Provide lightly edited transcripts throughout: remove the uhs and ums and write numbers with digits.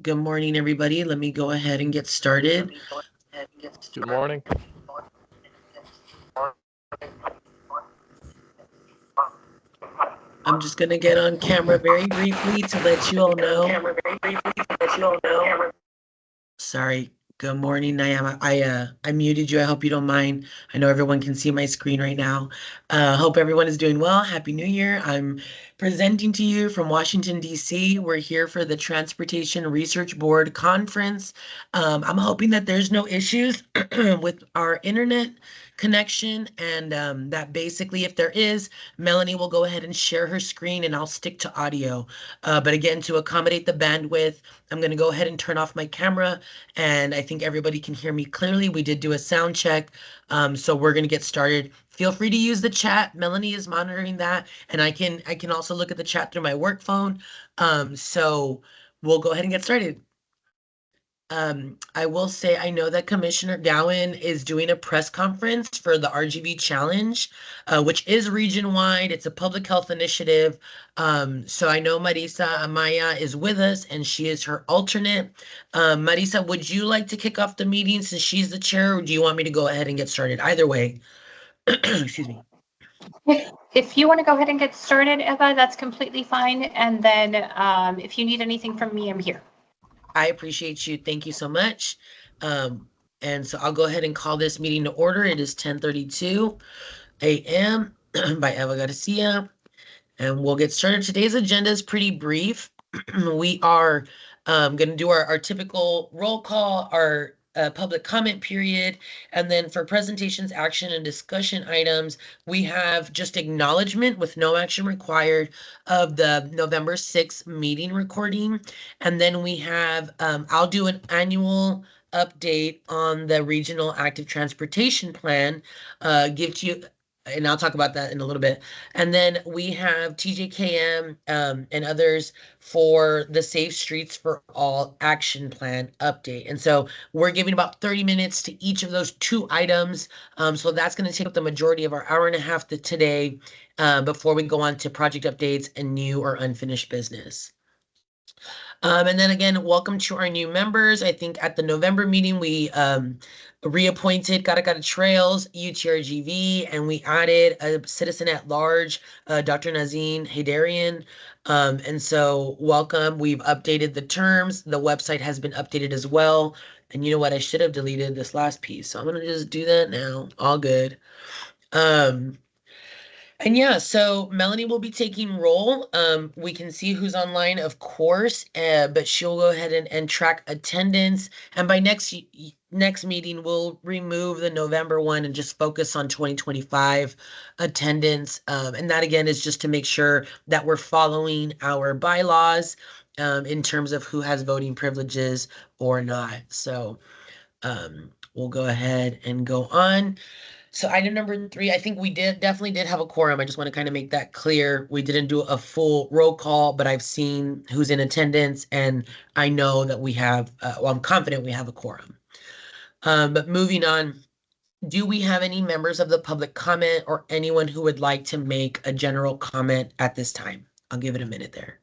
Good morning, everybody. Let me go ahead and get started. Good morning. I'm just going to get on camera very briefly to let you all know. Sorry. Good morning, Nayama. I muted you. I hope you don't mind. I know everyone can see my screen right now. Hope everyone is doing well. Happy New Year. I'm presenting to you from Washington, D.C. We're here for the Transportation Research Board Conference. I'm hoping that there's no issues with our internet connection and that basically if there is, Melanie will go ahead and share her screen and I'll stick to audio. But again, to accommodate the bandwidth, I'm going to go ahead and turn off my camera and I think everybody can hear me clearly. We did do a sound check, so we're going to get started. Feel free to use the chat. Melanie is monitoring that, and I can also look at the chat through my work phone. So we'll go ahead and get started. I will say I know that Commissioner Gowan is doing a press conference for the RGV Challenge, which is region-wide. It's a public health initiative. So I know Marisa Amaya is with us, and she is her alternate. Marisa, would you like to kick off the meeting since she's the chair, or do you want me to go ahead and get started? Either way. Excuse me. If you want to go ahead and get started, Eva, that's completely fine. And then if you need anything from me, I'm here. I appreciate you. Thank you so much. And so I'll go ahead and call this meeting to order. It is 10:32 a.m. by Eva Garcia. And we'll get started. Today's agenda is pretty brief. We are going to do our typical roll call, our public comment period, and then for presentations, action, and discussion items, we have just acknowledgement with no action required of the November 6th meeting recording. And then we have, I'll do an annual update on the Regional Active Transportation Plan, give to you, and I'll talk about that in a little bit. And then we have TJKM and others for the Safe Streets for All Action Plan update. And so we're giving about 30 minutes to each of those two items. So that's going to take up the majority of our hour and a half today before we go on to project updates and new or unfinished business. And then again, welcome to our new members. I think at the November meeting, we reappointed Karakata Trails, UTRGV, and we added a citizen at large, Dr. Nazine Haydarian. And so welcome. We've updated the terms. The website has been updated as well. And you know what? I should have deleted this last piece. So I'm going to just do that now. All good. And yeah, so Melanie will be taking roll. We can see who's online, of course, but she'll go ahead and track attendance. And by next meeting, we'll remove the November one and just focus on 2025 attendance. And that again is just to make sure that we're following our bylaws in terms of who has voting privileges or not. So we'll go ahead and go on. So item number 3, I think we definitely did have a quorum. I just want to kind of make that clear. We didn't do a full roll call, but I've seen who's in attendance and I know that we have, well, I'm confident we have a quorum. But moving on, do we have any members of the public comment or anyone who would like to make a general comment at this time? I'll give it a minute there.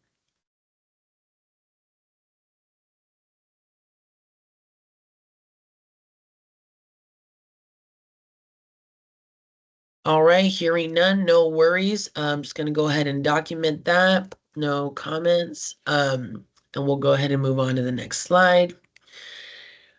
All right, hearing none, no worries. I'm just going to go ahead and document that. No comments. And we'll go ahead and move on to the next slide.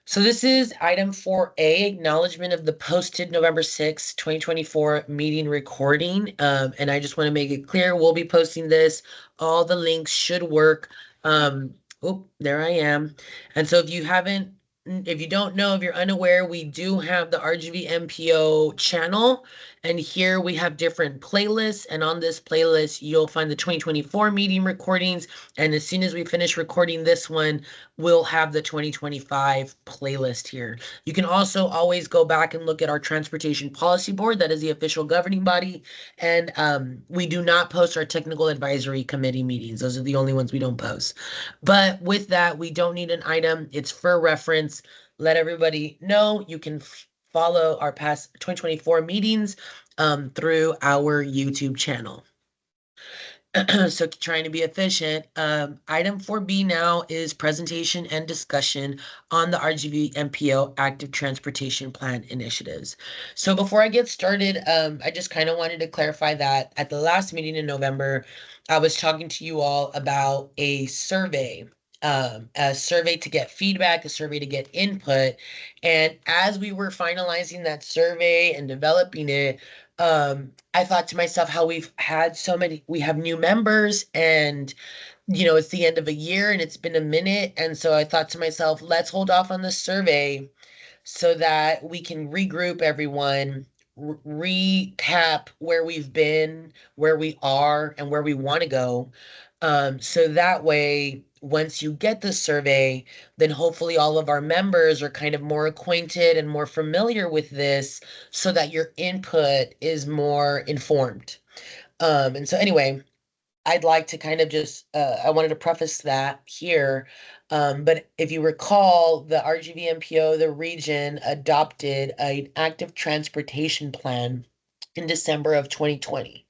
So this is item 4A, acknowledgement of the posted November 6, 2024 meeting recording. And I just want to make it clear, we'll be posting this. All the links should work. Oh, there I am. And so if you don't know, if you're unaware, we do have the RGV MPO channel. And here we have different playlists. And on this playlist, you'll find the 2024 meeting recordings. And as soon as we finish recording this one, we'll have the 2025 playlist here. You can also always go back and look at our Transportation Policy Board. That is the official governing body. And we do not post our Technical Advisory Committee meetings. Those are the only ones we don't post. But with that, we don't need an item. It's for reference. Let everybody know you can follow our past 2024 meetings through our YouTube channel. So trying to be efficient. Item 4B now is presentation and discussion on the RGV MPO Active Transportation Plan initiatives. So before I get started, I just kind of wanted to clarify that at the last meeting in November, I was talking to you all about a survey to get feedback, a survey to get input. And as we were finalizing that survey and developing it, I thought to myself how we have new members, and it's the end of a year and it's been a minute. And so I thought to myself, let's hold off on the survey so that we can regroup everyone, recap where we've been, where we are, and where we want to go. So that way, once you get the survey, then hopefully all of our members are kind of more acquainted and more familiar with this so that your input is more informed. And so anyway, I'd like to kind of just, I wanted to preface that here. But if you recall, the RGVMPO, the region, adopted an active transportation plan in December of 2020.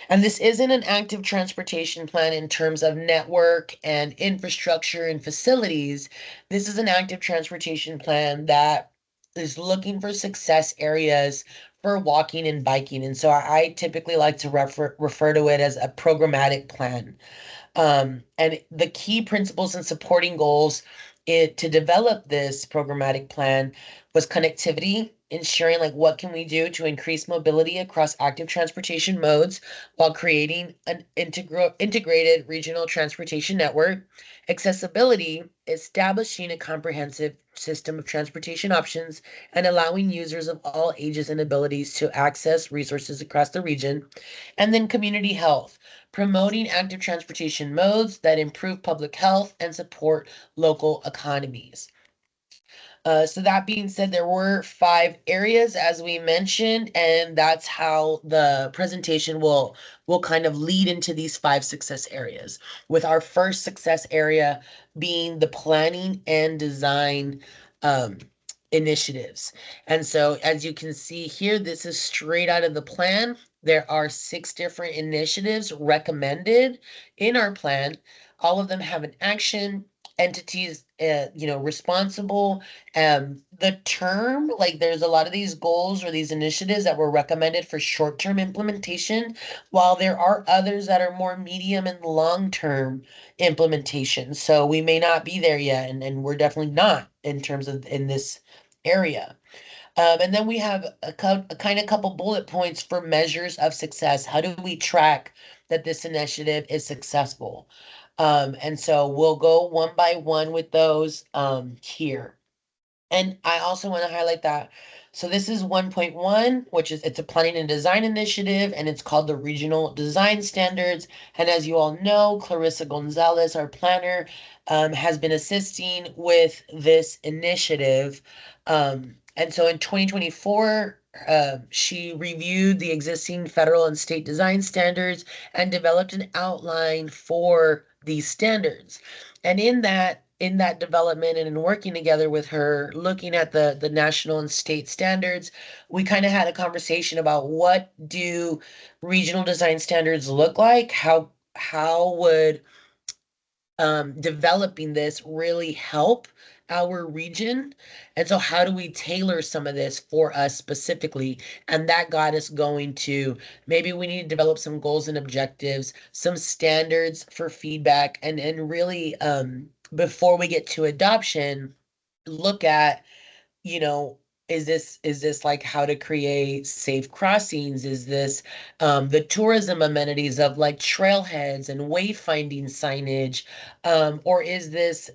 And this isn't an active transportation plan in terms of network and infrastructure and facilities. This is an active transportation plan that is looking for success areas for walking and biking. And so I typically like to refer to it as a programmatic plan. And the key principles and supporting goals to develop this programmatic plan was connectivity, ensuring like what can we do to increase mobility across active transportation modes while creating an integrated regional transportation network. Accessibility, establishing a comprehensive system of transportation options and allowing users of all ages and abilities to access resources across the region. And then community health, promoting active transportation modes that improve public health and support local economies. So that being said, there were 5 areas as we mentioned, and that's how the presentation will kind of lead into these 5 success areas, with our first success area being the planning and design um, initiatives. And so as you can see here, this is straight out of the plan. There are 6 different initiatives recommended in our plan. All of them have an action, entities, responsible. The term, like there's a lot of these goals or these initiatives that were recommended for short-term implementation, while there are others that are more medium and long-term implementation. So we may not be there yet, and we're definitely not in terms of in this area. And then we have a kind of couple bullet points for measures of success. How do we track that this initiative is successful? And so we'll go one by one with those here. And I also want to highlight that. So this is 1.1, which is it's a planning and design initiative, and it's called the Regional Design Standards. And as you all know, Clarissa Gonzalez, our planner, has been assisting with this initiative. And so in 2024, she reviewed the existing federal and state design standards and developed an outline for these standards. And in that development and in working together with her, looking at the national and state standards, we kind of had a conversation about what do regional design standards look like? How would developing this really help our region? And so how do we tailor some of this for us specifically? And that got us going to maybe we need to develop some goals and objectives, some standards for feedback, and really before we get to adoption, look at, you know, is this like how to create safe crossings? Is this the tourism amenities of like trailheads and wayfinding signage? Or is this,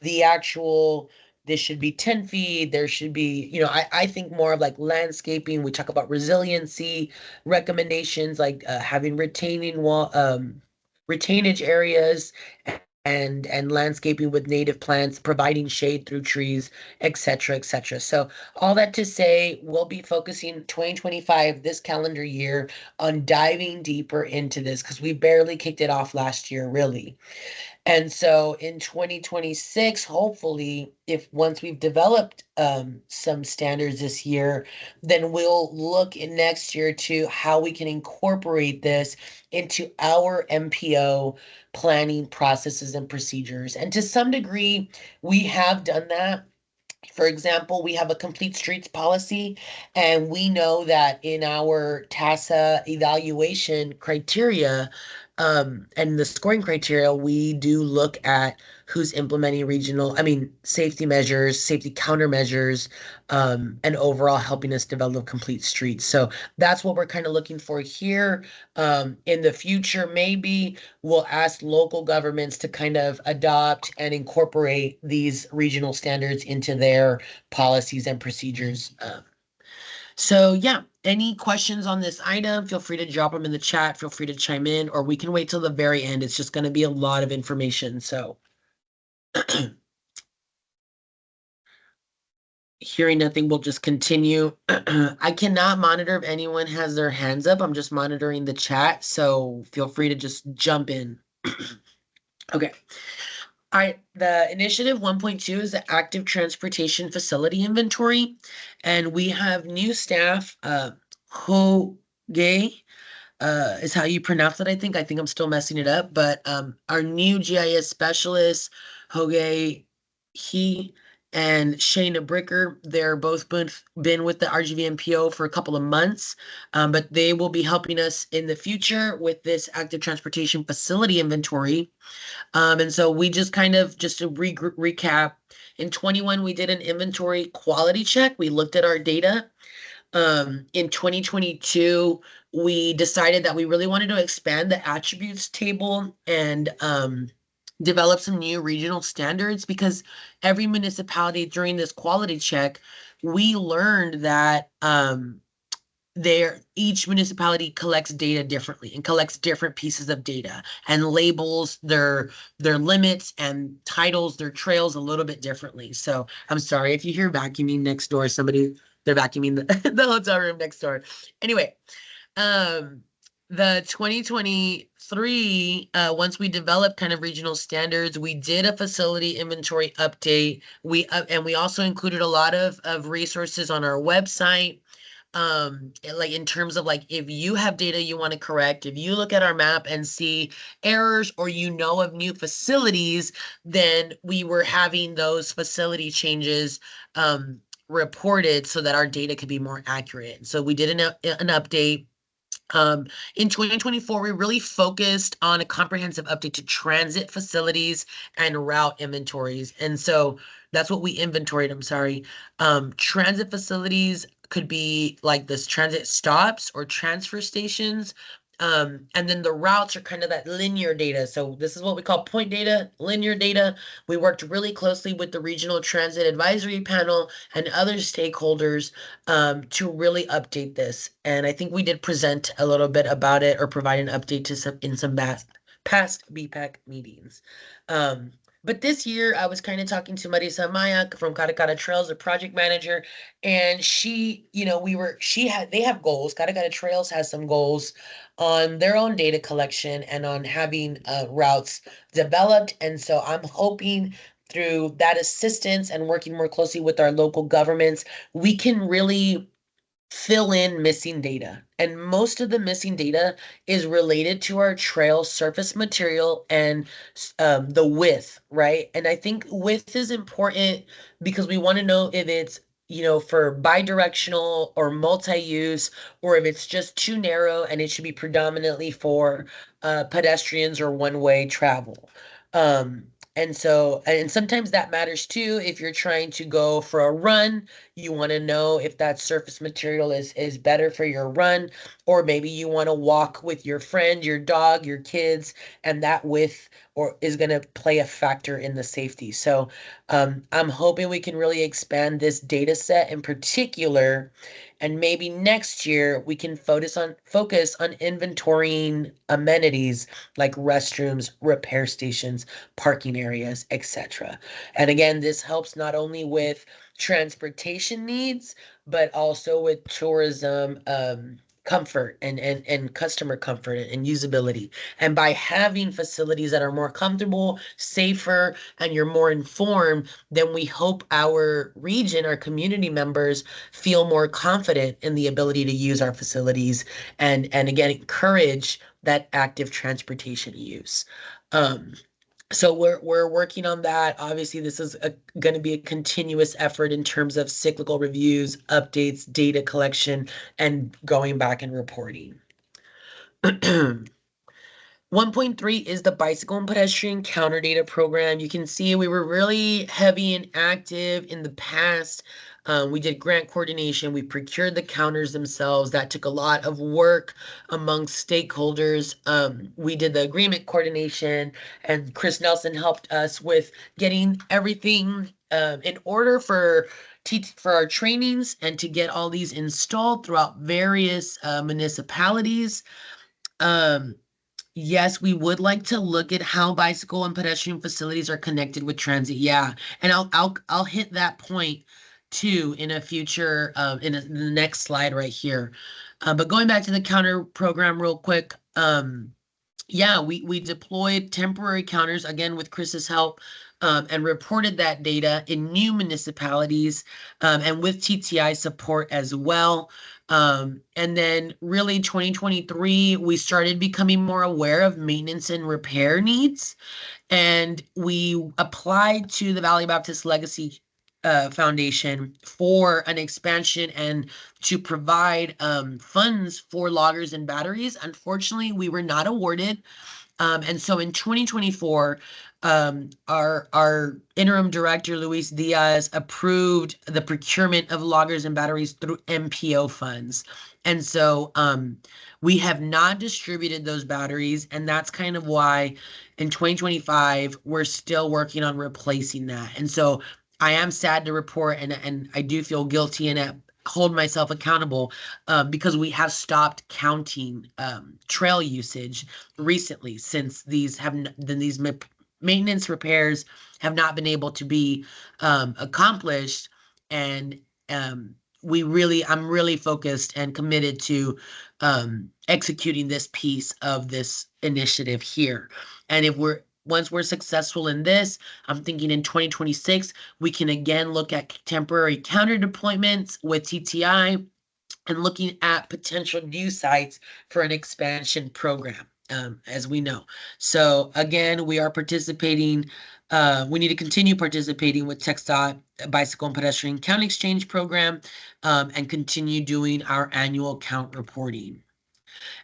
the actual, this should be 10 feet, there should be, I think more of like landscaping. We talk about resiliency recommendations, like having retaining wall, retainage areas and landscaping with native plants, providing shade through trees, etc., etc. So all that to say, we'll be focusing 2025, this calendar year, on diving deeper into this because we barely kicked it off last year, really. And so in 2026, hopefully, if once we've developed some standards this year, then we'll look in next year to how we can incorporate this into our MPO planning processes and procedures. And to some degree, we have done that. For example, we have a complete streets policy, and we know that in our TASA evaluation criteria, and the scoring criteria, we do look at who's implementing safety measures, safety countermeasures, and overall helping us develop complete streets. So that's what we're kind of looking for here. In the future, maybe we'll ask local governments to kind of adopt and incorporate these regional standards into their policies and procedures. So yeah, any questions on this item, feel free to drop them in the chat, feel free to chime in, or we can wait till the very end. It's just going to be a lot of information. So hearing nothing, we'll just continue. I cannot monitor if anyone has their hands up. I'm just monitoring the chat, so feel free to just jump in. Okay. All right, the initiative 1.2 is the active transportation facility inventory, and we have new staff, Hoge, is how you pronounce it, I think. I think I'm still messing it up, but our new GIS specialist, Hoge, he and Shayna Bricker, they're both been with the RGV MPO for a couple of months, but they will be helping us in the future with this active transportation facility inventory. And so we just to recap, in 21, we did an inventory quality check. We looked at our data. In 2022, we decided that we really wanted to expand the attributes table and develop some new regional standards, because every municipality during this quality check, we learned that each municipality collects data differently and collects different pieces of data and labels their limits and titles their trails a little bit differently. So I'm sorry if you hear vacuuming next door, they're vacuuming the hotel room next door. Anyway, the 2023, once we developed kind of regional standards, we did a facility inventory update. And we also included a lot of resources on our website, like in terms of, like, if you have data you want to correct, if you look at our map and see errors, or of new facilities, then we were having those facility changes reported so that our data could be more accurate. So we did an update. In 2024, we really focused on a comprehensive update to transit facilities and route inventories. And so that's what we inventoried. I'm sorry. Transit facilities could be like this transit stops or transfer stations. And then the routes are kind of that linear data. So this is what we call point data, linear data. We worked really closely with the Regional Transit Advisory Panel and other stakeholders to really update this. And I think we did present a little bit about it, or provide an update to some past BPAC meetings. But this year, I was kind of talking to Marisa Maya from Katakata Trails, the project manager, and they have goals. Katakata Trails has some goals on their own data collection and on having routes developed. And so I'm hoping through that assistance and working more closely with our local governments, we can really fill in missing data. And most of the missing data is related to our trail surface material and the width, right? And I think width is important because we want to know if it's, for bi-directional or multi-use, or if it's just too narrow and it should be predominantly for pedestrians or one-way travel. And sometimes that matters too. If you're trying to go for a run, you want to know if that surface material is better for your run, or maybe you want to walk with your friend, your dog, your kids, and that width or is going to play a factor in the safety. So I'm hoping we can really expand this data set in particular, and maybe next year we can focus on inventorying amenities like restrooms, repair stations, parking areas, etc. And again, this helps not only with transportation needs, but also with tourism comfort and customer comfort and usability. And by having facilities that are more comfortable, safer, and you're more informed, then we hope our region, our community members feel more confident in the ability to use our facilities and again encourage that active transportation use. Um, so we're working on that. Obviously, this is going to be a continuous effort in terms of cyclical reviews, updates, data collection, and going back and reporting. 1.3 is the bicycle and pedestrian counter data program. You can see we were really heavy and active in the past. We did grant coordination. We procured the counters themselves. That took a lot of work amongst stakeholders. We did the agreement coordination, and Chris Nelson helped us with getting everything in order for our trainings and to get all these installed throughout various municipalities. Um, Yes, we would like to look at how bicycle and pedestrian facilities are connected with transit. Yeah, and I'll hit that point too in a future the next slide right here. But going back to the counter program real quick. Yeah, we deployed temporary counters again with Chris's help, and reported that data in new municipalities, and with TTI support as well. And then really 2023, we started becoming more aware of maintenance and repair needs. And we applied to the Valley Baptist Legacy Foundation for an expansion and to provide funds for loggers and batteries. Unfortunately, we were not awarded. And so in 2024, our interim director, Luis Diaz, approved the procurement of loggers and batteries through MPO funds. And so we have not distributed those batteries, and that's kind of why in 2025, we're still working on replacing that. And so I am sad to report, and I do feel guilty and hold myself accountable because we have stopped counting trail usage recently since these maintenance repairs have not been able to be accomplished. And I'm really focused and committed to executing this piece of this initiative here. And once we're successful in this, I'm thinking in 2026, we can again look at temporary counter deployments with TTI and looking at potential new sites for an expansion program, as we know. So again, we are participating. We need to continue participating with TxDOT Bicycle and Pedestrian Count Exchange Program, and continue doing our annual count reporting.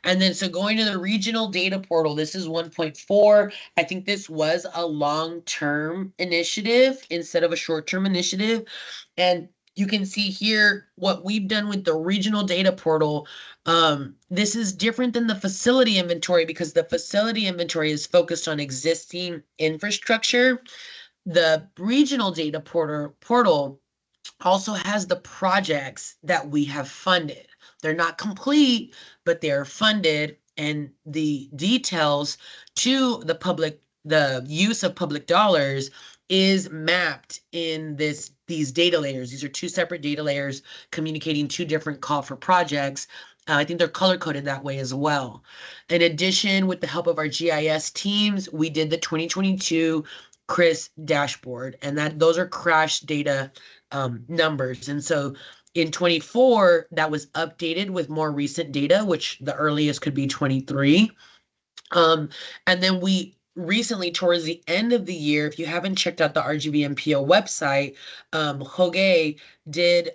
And then so going to the regional data portal, this is 1.4. I think this was a long-term initiative instead of a short-term initiative. And you can see here what we've done with the regional data portal. This is different than the facility inventory because the facility inventory is focused on existing infrastructure. The regional data portal also has the projects that we have funded. They're not complete, but they're funded, and the details to the use of public dollars is mapped in these data layers. These are two separate data layers communicating two different call for projects. I think they're color coded that way as well. In addition, with the help of our GIS teams, we did the 2022 CRIS dashboard, and those are crash data numbers. And so in 24, that was updated with more recent data, which the earliest could be 23. And then we recently, towards the end of the year, if you haven't checked out the RGVMPO website, Hoge did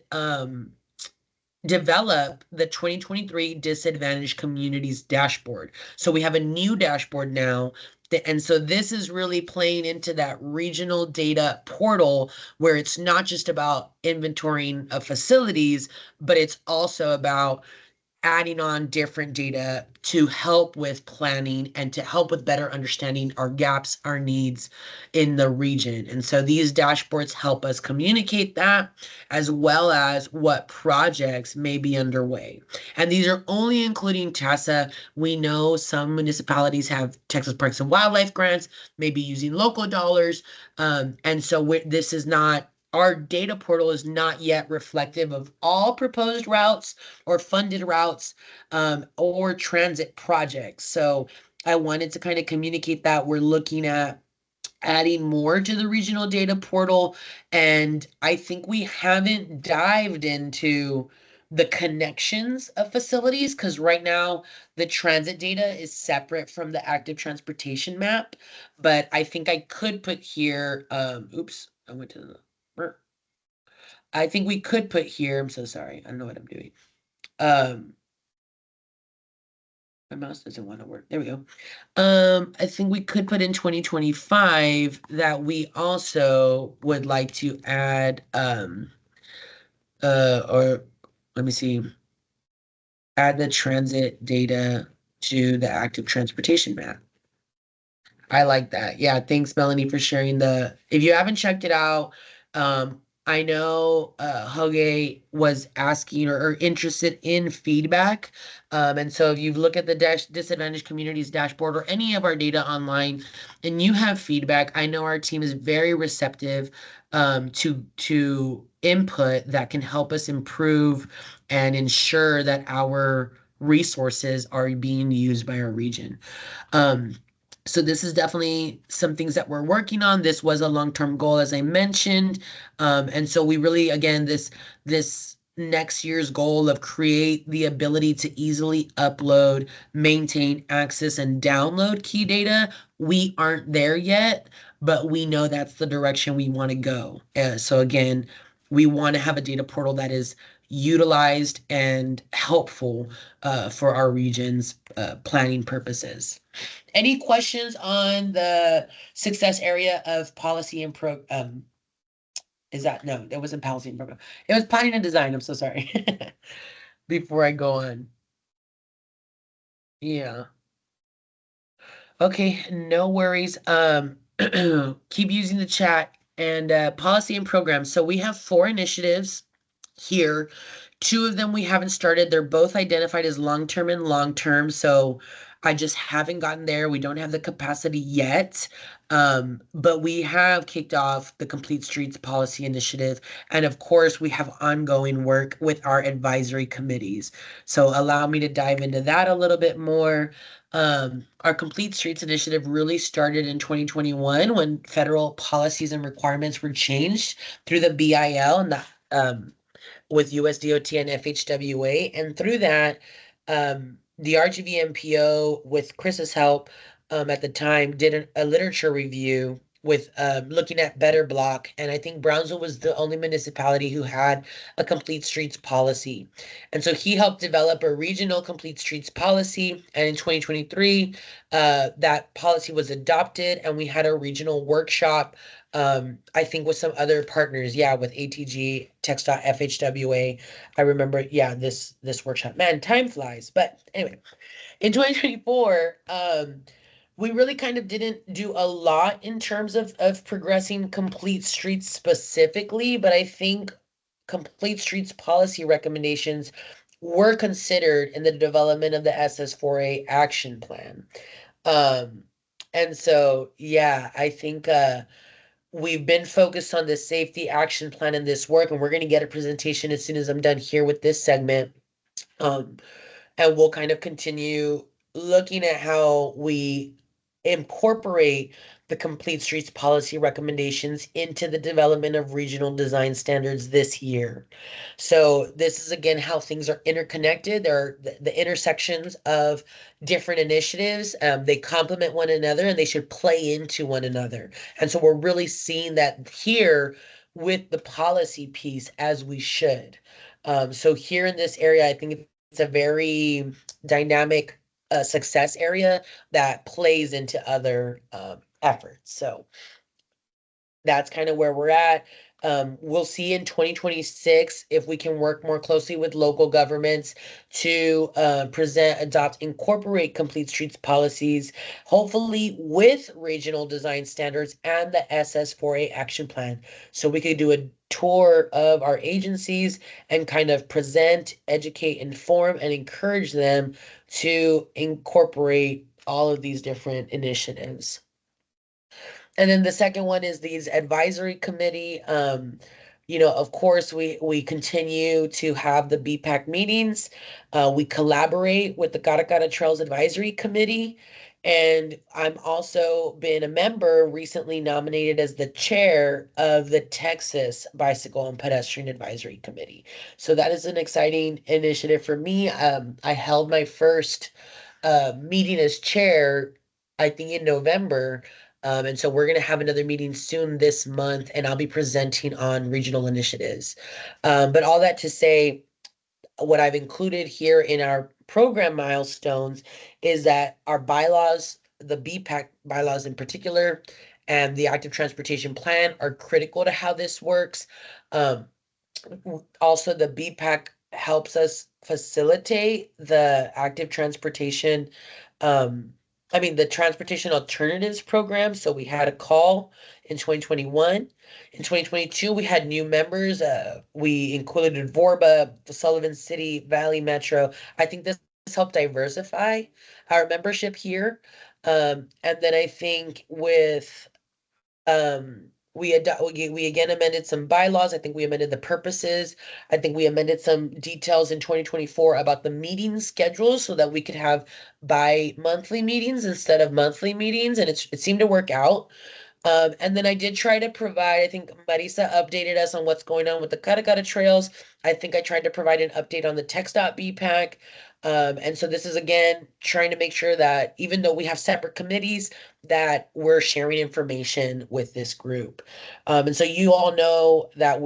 develop the 2023 Disadvantaged Communities Dashboard. So we have a new dashboard now. And so this is really playing into that regional data portal where it's not just about inventorying of facilities, but it's also about adding on different data to help with planning and to help with better understanding our gaps, our needs in the region. And so these dashboards help us communicate that, as well as what projects may be underway. And these are only including TASA. We know some municipalities have Texas Parks and Wildlife grants, maybe using local dollars. And so this is not our data portal is not yet reflective of all proposed routes or funded routes or transit projects. So I wanted to kind of communicate that we're looking at adding more to the regional data portal. And I think we haven't dived into the connections of facilities because right now the transit data is separate from the active transportation map. But I think I could put here, oops, I went to the, I think we could put here, I'm so sorry, I don't know what I'm doing. My mouse doesn't want to work. There we go. I think we could put in 2025 that we also would like to add, or let me see, add the transit data to the active transportation map. I like that. Yeah, thanks, Melanie, for sharing if you haven't checked it out, I know Hoge was asking or interested in feedback. And so if you look at the disadvantaged communities dashboard or any of our data online and you have feedback, I know our team is very receptive to input that can help us improve and ensure that our resources are being used by our region. So this is definitely some things that we're working on. This was a long-term goal, as I mentioned. And so we really, again, this next year's goal of create the ability to easily upload, maintain, access, and download key data. We aren't there yet, but we know that's the direction we want to go. So again, we want to have a data portal that is utilized and helpful for our region's planning purposes. Any questions on the success area of policy and is that no, that wasn't policy and program. It was planning and design. I'm so sorry. Before I go on. Yeah. Okay, no worries. Keep using the chat and policy and programs. So we have 4 initiatives here. 2 of them we haven't started. They're both identified as long-term and long-term. So I just haven't gotten there. We don't have the capacity yet. But we have kicked off the Complete Streets Policy Initiative. And of course, we have ongoing work with our advisory committees. So allow me to dive into that a little bit more. Our Complete Streets Initiative really started in 2021 when federal policies and requirements were changed through the BIL and the with USDOT and FHWA. And through that, the RGVMPO, with Chris's help at the time, did a literature review with looking at Better Block. And I think Brownsville was the only municipality who had a complete streets policy. And so he helped develop a regional complete streets policy. And in 2023, that policy was adopted and we had a regional workshop, I think with some other partners, yeah, with ATG, TxDOT, FHWA. I remember, yeah, this workshop. Man, time flies. But anyway, in 2024, we really kind of didn't do a lot in terms of progressing complete streets specifically, but I think complete streets policy recommendations were considered in the development of the SS4A action plan. And so, yeah, I think we've been focused on the safety action plan in this work, and we're going to get a presentation as soon as I'm done here with this segment. And we'll kind of continue looking at how we incorporate the Complete Streets policy recommendations into the development of regional design standards this year. So this is again how things are interconnected. There are the intersections of different initiatives. They complement one another and they should play into one another. And so we're really seeing that here with the policy piece as we should. So here in this area, I think it's a very dynamic success area that plays into other efforts. So that's kind of where we're at. We'll see in 2026 if we can work more closely with local governments to present, adopt, incorporate complete streets policies, hopefully with regional design standards and the SS4A action plan. So we could do a tour of our agencies and kind of present, educate, inform, and encourage them to incorporate all of these different initiatives. And then the second one is these advisory committee. of course, we continue to have the BPAC meetings. We collaborate with the Gara Gara Trails Advisory Committee. And I'm also been a member, recently nominated as the chair of the Texas Bicycle and Pedestrian Advisory Committee. So that is an exciting initiative for me. I held my first meeting as chair, I think in November. And so we're going to have another meeting soon this month, and I'll be presenting on regional initiatives. But all that to say, what I've included here in our program milestones is that our bylaws, the BPAC bylaws in particular, and the active transportation plan are critical to how this works. Um, Also, the BPAC helps us facilitate the active transportation, um, the transportation alternatives program. So we had a call in 2021. In 2022, we had new members. We included Vorba, the Sullivan City Valley Metro. I think this helped diversify our membership here. And then I think with we again amended some bylaws. I think we amended the purposes. I think we amended some details in 2024 about the meeting schedule so that we could have bi-monthly meetings instead of monthly meetings, and it seemed to work out. And then I did try to provide, I think Marisa updated us on what's going on with the Katakata trails. I think I tried to provide an update on the TxDOT And so this is again trying to make sure that even though we have separate committees, that we're sharing information with this group. And so you all know that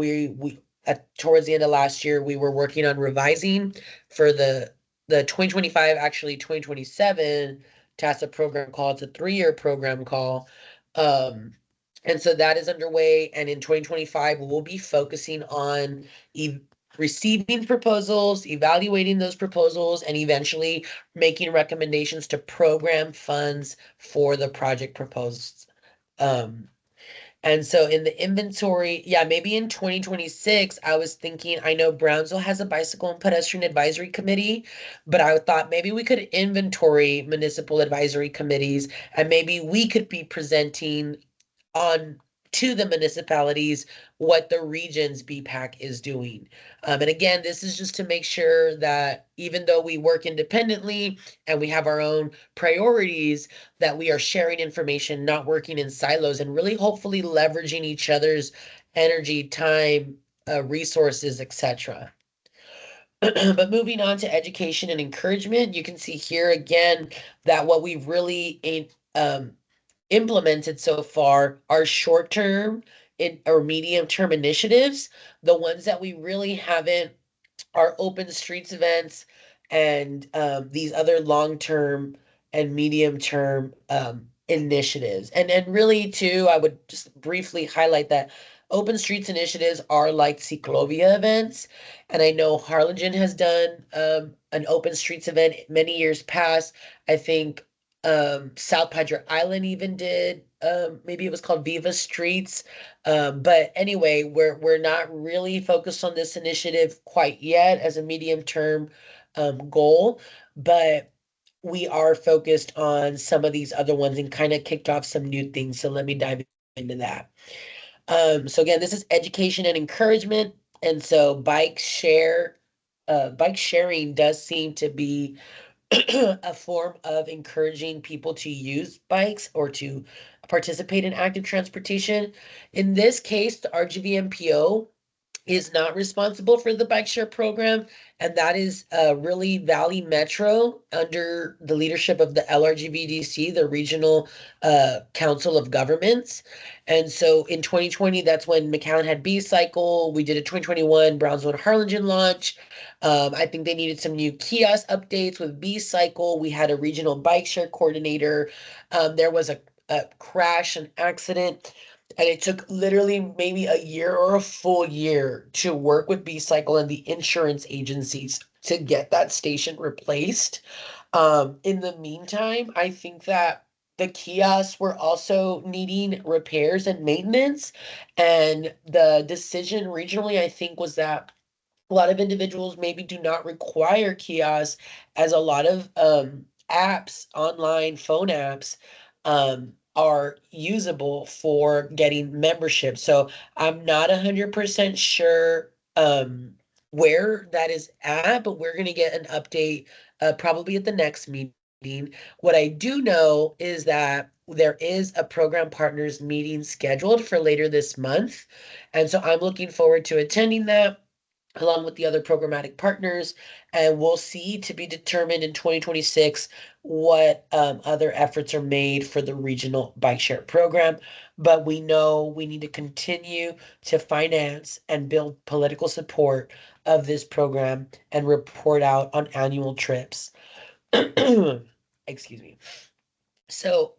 towards the end of last year, we were working on revising for the 2025, actually 2027 TASA program call. It's a 3-year program call. And so that is underway. And in 2025, we'll be focusing on receiving proposals, evaluating those proposals, and eventually making recommendations to program funds for the project proposed. And so in the inventory, yeah, maybe in 2026, I was thinking, I know Brownsville has a bicycle and pedestrian advisory committee, but I thought maybe we could inventory municipal advisory committees, and maybe we could be presenting on to the municipalities what the region's BPAC is doing. And again, this is just to make sure that even though we work independently and we have our own priorities, that we are sharing information, not working in silos, and really hopefully leveraging each other's energy, time, resources, etc. But moving on to education and encouragement, you can see here again that what we really implemented so far are short-term or medium-term initiatives. The ones that we really haven't are open streets events and these other long-term and medium-term initiatives. And really too, I would just briefly highlight that open streets initiatives are like Ciclovia events. And I know Harlingen has done an open streets event many years past. I think South Padre Island even did, maybe it was called Viva Streets. But anyway, we're not really focused on this initiative quite yet as a medium term goal, but we are focused on some of these other ones and kind of kicked off some new things. So let me dive into that. So again, this is education and encouragement. And so bike sharing does seem to be a form of encouraging people to use bikes or to participate in active transportation. In this case, the RGVMPO is not responsible for the bike share program, and that is really Valley Metro under the leadership of the LRGVDC, the Regional Council of Governments. And so in 2020, that's when McAllen had B-Cycle. We did a 2021 Brownsville and Harlingen launch. I think they needed some new kiosk updates with B-Cycle. We had a regional bike share coordinator. There was a crash, an accident. And it took literally maybe a year or a full year to work with B-Cycle and the insurance agencies to get that station replaced. In the meantime, I think that the kiosks were also needing repairs and maintenance. And the decision regionally, I think, was that a lot of individuals maybe do not require kiosks, as a lot of apps, online phone apps, are usable for getting membership. So I'm not 100% sure where that is at, but we're gonna get an update probably at the next meeting. What I do know is that there is a program partners meeting scheduled for later this month. And so I'm looking forward to attending that along with the other programmatic partners, and we'll see to be determined in 2026 what other efforts are made for the regional bike share program. But we know we need to continue to finance and build political support of this program and report out on annual trips. Excuse me. So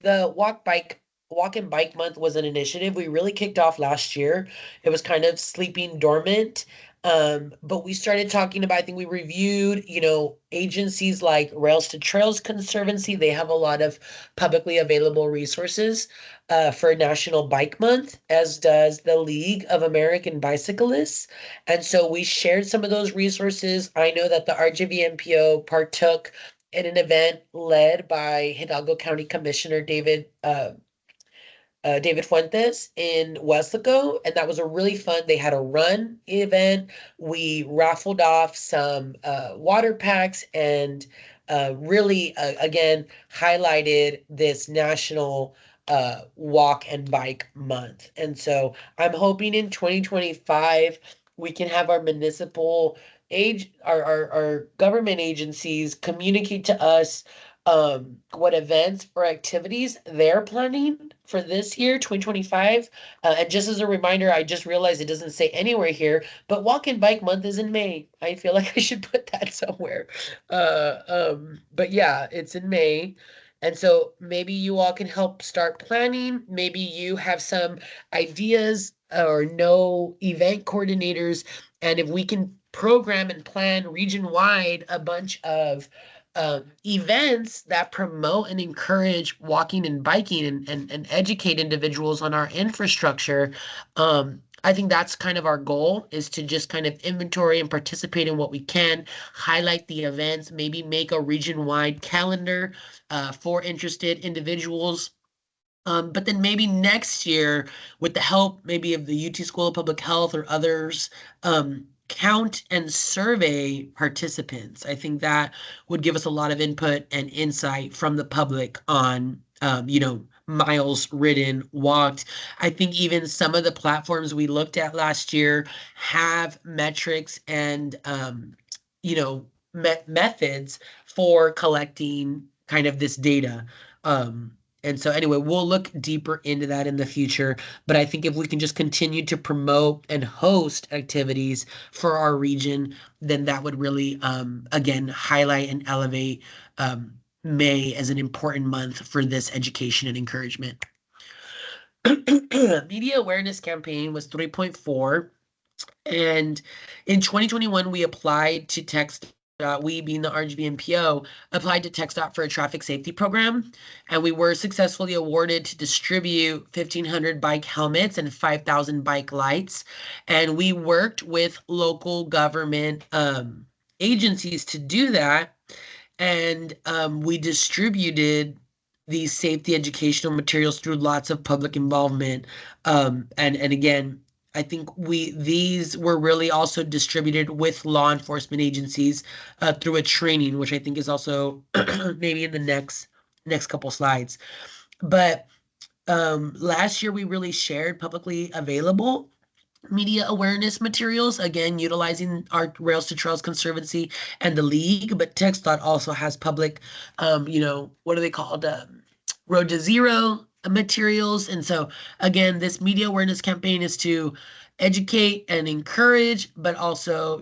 the walk and bike month was an initiative we really kicked off last year. It was kind of sleeping dormant. But we started talking about, I think we reviewed, agencies like Rails to Trails Conservancy. They have a lot of publicly available resources for National Bike Month, as does the League of American Bicyclists. And so we shared some of those resources. I know that the RJVMPO partook in an event led by Hidalgo County Commissioner David Fuentes in Weslaco, and that was a really fun. They had a run event. We raffled off some water packs and really, again, highlighted this national walk and bike month. And so I'm hoping in 2025 we can have our municipal our government agencies communicate to us what events or activities they're planning for this year, 2025. And just as a reminder, I just realized it doesn't say anywhere here, but Walk and Bike Month is in May. I feel like I should put that somewhere. But yeah, it's in May. And so maybe you all can help start planning. Maybe you have some ideas or know event coordinators. And if we can program and plan region-wide a bunch of events that promote and encourage walking and biking and educate individuals on our infrastructure. I think that's kind of our goal, is to just kind of inventory and participate in what we can, highlight the events, maybe make a region-wide calendar for interested individuals. But then maybe next year, with the help maybe of the UT School of Public Health or others, count and survey participants. I think that would give us a lot of input and insight from the public on, miles ridden, walked. I think even some of the platforms we looked at last year have metrics and, methods for collecting kind of this data. And so anyway, we'll look deeper into that in the future. But I think if we can just continue to promote and host activities for our region, then that would really, again, highlight and elevate May as an important month for this education and encouragement. Media awareness campaign was 3.4. And in 2021, we applied to we being the RGBMPO, applied to TxDOT for a traffic safety program, and we were successfully awarded to distribute 1,500 bike helmets and 5,000 bike lights. And we worked with local government agencies to do that, and we distributed these safety educational materials through lots of public involvement. And again, I think these were really also distributed with law enforcement agencies through a training, which I think is also maybe in the next couple slides. But last year we really shared publicly available media awareness materials, again, utilizing our Rails to Trails Conservancy and the League, but TxDOT also has public, what are they called? Road to Zero materials. And so again, this media awareness campaign is to educate and encourage, but also,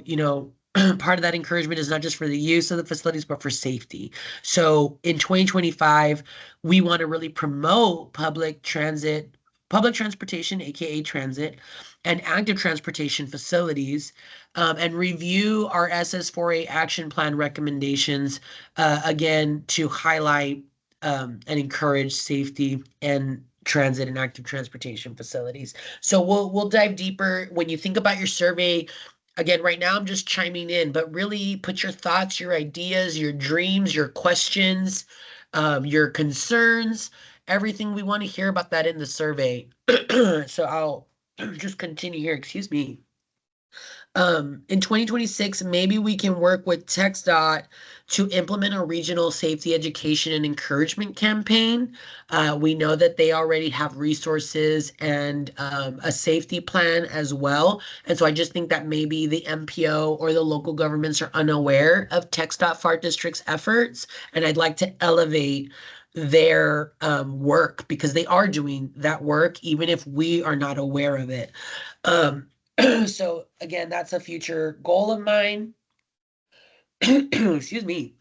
part of that encouragement is not just for the use of the facilities, but for safety. So in 2025, we want to really promote public transportation, aka transit, and active transportation facilities, and review our SS4A action plan recommendations, again, to highlight and encourage safety and transit and active transportation facilities. So we'll dive deeper. When you think about your survey, again, right now I'm just chiming in, but really put your thoughts, your ideas, your dreams, your questions, your concerns, everything we want to hear about that in the survey. So I'll just continue here, excuse me. In 2026, maybe we can work with TxDOT to implement a regional safety education and encouragement campaign. We know that they already have resources and a safety plan as well. And so I just think that maybe the MPO or the local governments are unaware of TxDOT FART District's efforts. And I'd like to elevate their work because they are doing that work, even if we are not aware of it. So again, that's a future goal of mine. Excuse me.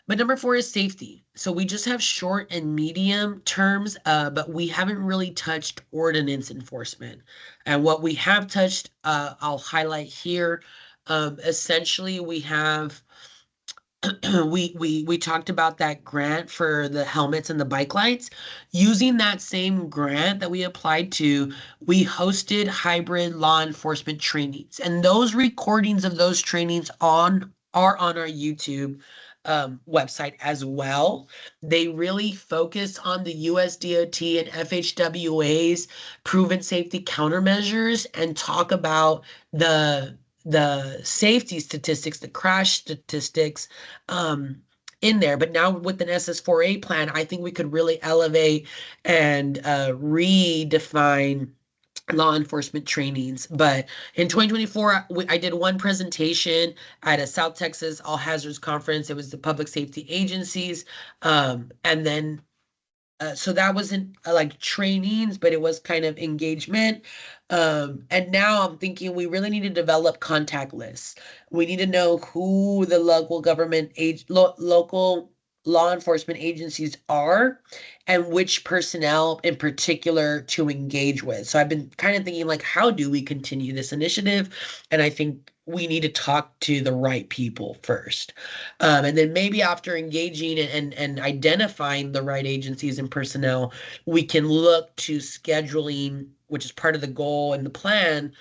But number 4 is safety. So we just have short and medium terms, but we haven't really touched ordinance enforcement. And what we have touched, I'll highlight here. Essentially, we have we talked about that grant for the helmets and the bike lights. Using that same grant that we applied to, we hosted hybrid law enforcement trainings, and those recordings of those trainings are on our YouTube website as well. They really focus on the USDOT and FHWA's proven safety countermeasures and talk about the safety statistics, the crash statistics in there. But now with an SS4A plan, I think we could really elevate and redefine law enforcement trainings. But in 2024, I did one presentation at a South Texas All Hazards Conference. It was the public safety agencies. And then so that wasn't like trainings, but it was kind of engagement. And now I'm thinking we really need to develop contact lists. We need to know who the local government local law enforcement agencies are and which personnel in particular to engage with. So I've been kind of thinking like, how do we continue this initiative? And I think we need to talk to the right people first. And then maybe after engaging and identifying the right agencies and personnel, we can look to scheduling, which is part of the goal and the plan,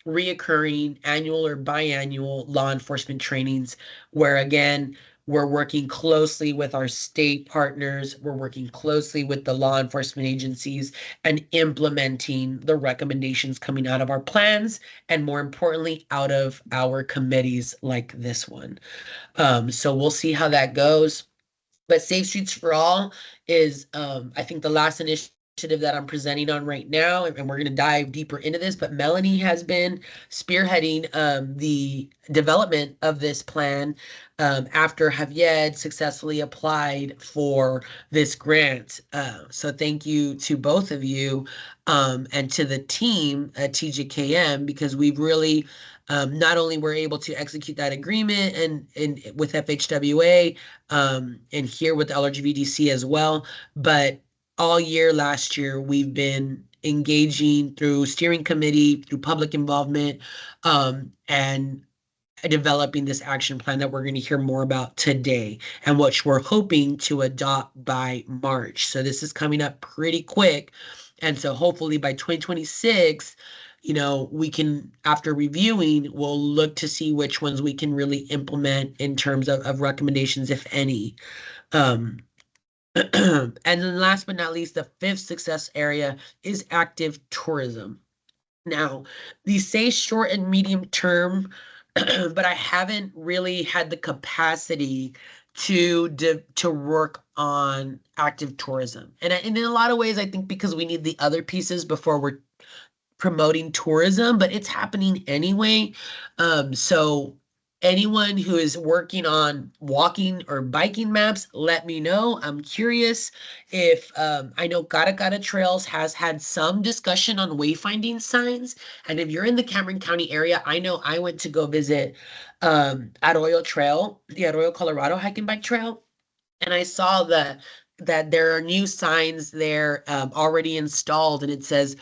reoccurring annual or biannual law enforcement trainings, where again, we're working closely with our state partners, we're working closely with the law enforcement agencies and implementing the recommendations coming out of our plans, and more importantly, out of our committees like this one. So we'll see how that goes. But Safe Streets for All is, I think, the last initiative that I'm presenting on right now, and we're going to dive deeper into this. But Melanie has been spearheading the development of this plan after Javier successfully applied for this grant. So thank you to both of you and to the team at TJKM, because we've really not only were able to execute that agreement and with FHWA and here with LRGVDC as well, but all year last year we've been engaging through steering committee, through public involvement, and developing this action plan that we're going to hear more about today, and which we're hoping to adopt by March. So this is coming up pretty quick. And so hopefully by 2026, we can, after reviewing, we'll look to see which ones we can really implement in terms of recommendations, if any. And then last but not least, the 5th success area is active tourism. Now, these say short and medium term, but I haven't really had the capacity to work on active tourism. And in a lot of ways, I think because we need the other pieces before we're promoting tourism, but it's happening anyway. So anyone who is working on walking or biking maps, let me know. I'm curious if I know Gata Trails has had some discussion on wayfinding signs. And if you're in the Cameron County area, I know I went to go visit Arroyo Trail, the Arroyo, Colorado hike and bike trail. And I saw that there are new signs there already installed, and it says,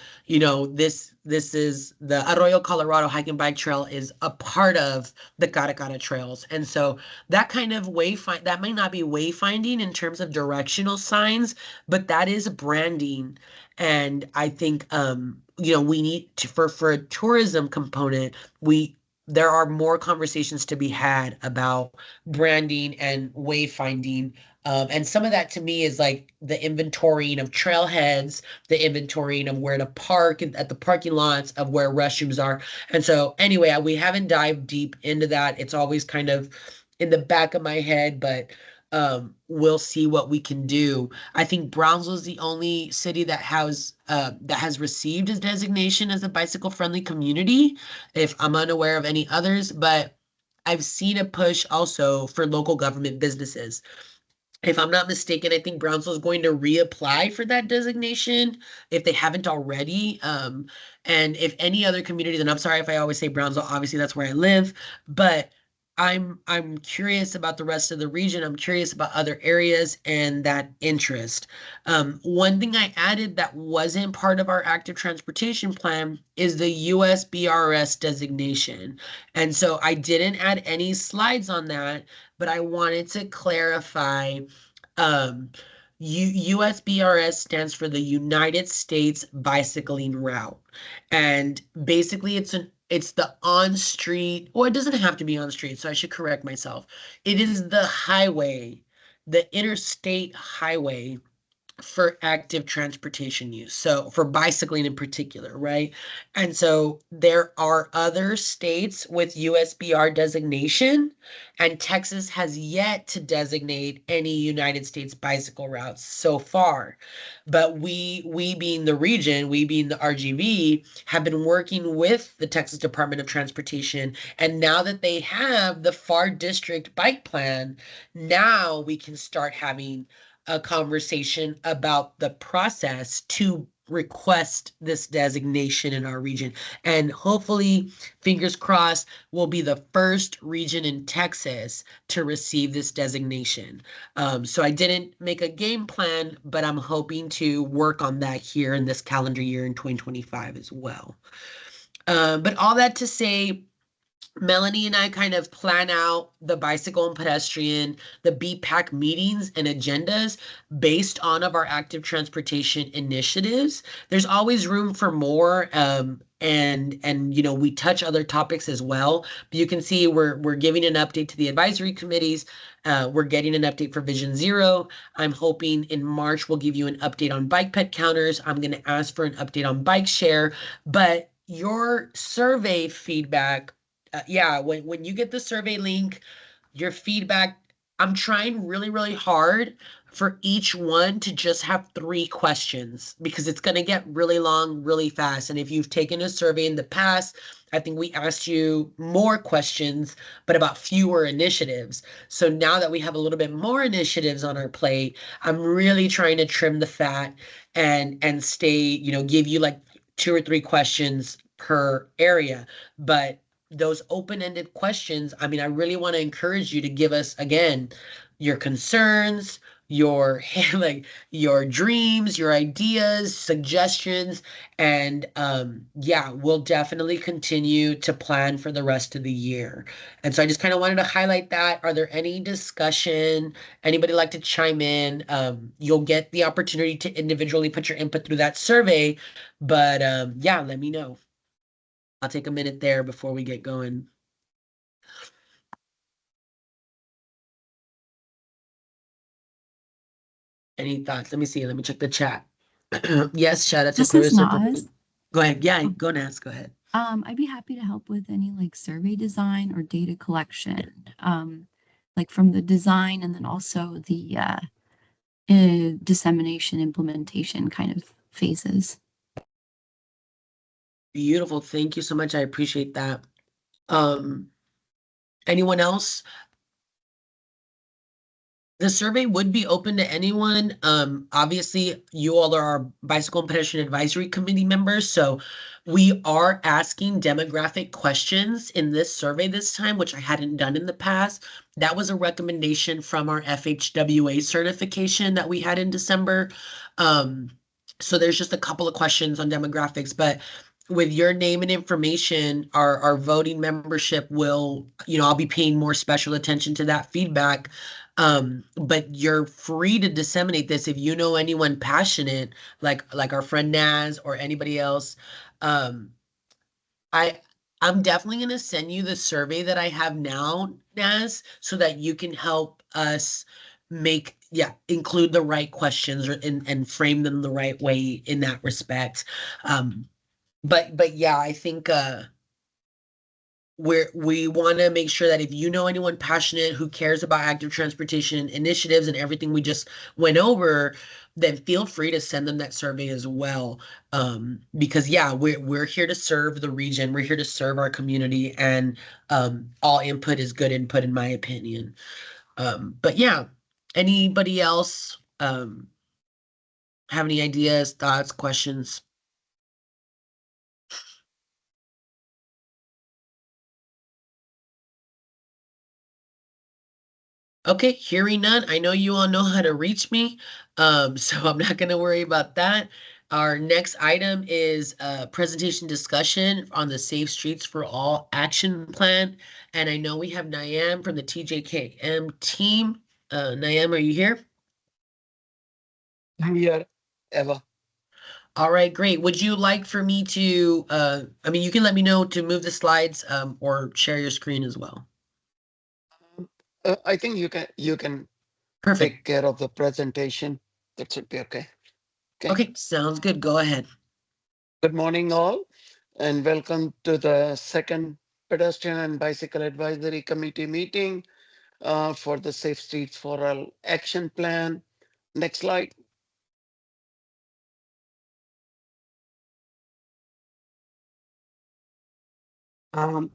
this is the Arroyo, Colorado hike and bike trail is a part of the Gata Trails. And so that kind of that might not be wayfinding in terms of directional signs, but that is branding. And I think, we need to, for a tourism component, we there are more conversations to be had about branding and wayfinding. And some of that to me is like the inventorying of trailheads, the inventorying of where to park at the parking lots, of where restrooms are. And so anyway, we haven't dived deep into that. It's always kind of in the back of my head, but we'll see what we can do. I think Brownsville is the only city that has received its designation as a bicycle friendly community. If I'm unaware of any others, but I've seen a push also for local government businesses. If I'm not mistaken, I think Brownsville is going to reapply for that designation if they haven't already. And if any other communities, and I'm sorry if I always say Brownsville, obviously that's where I live, but I'm curious about the rest of the region. I'm curious about other areas and that interest. One thing I added that wasn't part of our active transportation plan is the USBRS designation. And so I didn't add any slides on that, but I wanted to clarify um, USBRS stands for the United States Bicycling Route. And basically it's the on-street, or it doesn't have to be on street, so I should correct myself. It is the highway, the interstate highway for active transportation use. So for bicycling in particular, right? And so there are other states with USBR designation, and Texas has yet to designate any United States bicycle routes so far. But we being the region, we being the RGV, have been working with the Texas Department of Transportation. And now that they have the FAR district bike plan, now we can start having a conversation about the process to request this designation in our region. And hopefully, fingers crossed, we'll be the first region in Texas to receive this designation. So I didn't make a game plan, but I'm hoping to work on that here in this calendar year in 2025 as well. But all that to say, Melanie and I kind of plan out the bicycle and pedestrian, the BPAC meetings and agendas based on of our active transportation initiatives. There's always room for more, and you know, we touch other topics as well. But you can see we're giving an update to the advisory committees. We're getting an update for Vision Zero. I'm hoping in March we'll give you an update on bike pet counters. I'm going to ask for an update on bike share, but your survey feedback, yeah, when you get the survey link, your feedback, I'm trying really, really hard for each one to just have 3 questions because it's going to get really long, really fast. And if you've taken a survey in the past, I think we asked you more questions, but about fewer initiatives. So now that we have a little bit more initiatives on our plate, I'm really trying to trim the fat and stay, you know, give you like 2 or 3 questions per area. But those open-ended questions, I mean, I really want to encourage you to give us again your concerns, your like your dreams, your ideas, suggestions, and yeah, we'll definitely continue to plan for the rest of the year. And so I just kind of wanted to highlight that. Are there any discussion? Anybody like to chime in? You'll get the opportunity to individually put your input through that survey, but yeah, let me know. I'll take a minute there before we get going. Any thoughts? Let me see. Let me check the chat. Yes, shout out to This is Clarissa. Naz. Go ahead. Yeah, go Naz. Go ahead. I'd be happy to help with any like survey design or data collection, like from the design and then also the dissemination implementation kind of phases. Beautiful. Thank you so much. I appreciate that. Anyone else? The survey would be open to anyone. Obviously, you all are our Bicycle and Pedestrian Advisory Committee members, so we are asking demographic questions in this survey this time, which I hadn't done in the past. That was a recommendation from our FHWA certification that we had in December. So there's just a couple of questions on demographics, but with your name and information, our voting membership will, you know, I'll be paying more special attention to that feedback. But you're free to disseminate this if you know anyone passionate, like our friend Naz or anybody else. I I'm definitely going to send you the survey that I have now, Naz, so that you can help us include the right questions and frame them the right way in that respect. But yeah, I think we want to make sure that if you know anyone passionate who cares about active transportation initiatives and everything we just went over, then feel free to send them that survey as well. Because yeah, we're here to serve the region, we're here to serve our community, and all input is good input in my opinion. But yeah, anybody else have any ideas, thoughts, questions? Okay, hearing none, I know you all know how to reach me, so I'm not going to worry about that. Our next item is a presentation discussion on the Safe Streets for All action plan. And I know we have Nyam from the TJKM team. Nyam, are you here? Here, Eva. All right, great. Would you like for me to, I mean, you can let me know to move the slides or share your screen as well. I think you can Perfect. take care of the presentation. That should be okay. Okay, sounds good. Go ahead. Good morning, all, and welcome to the second Pedestrian and Bicycle Advisory Committee meeting for the Safe Streets for All action plan. Next slide. Um,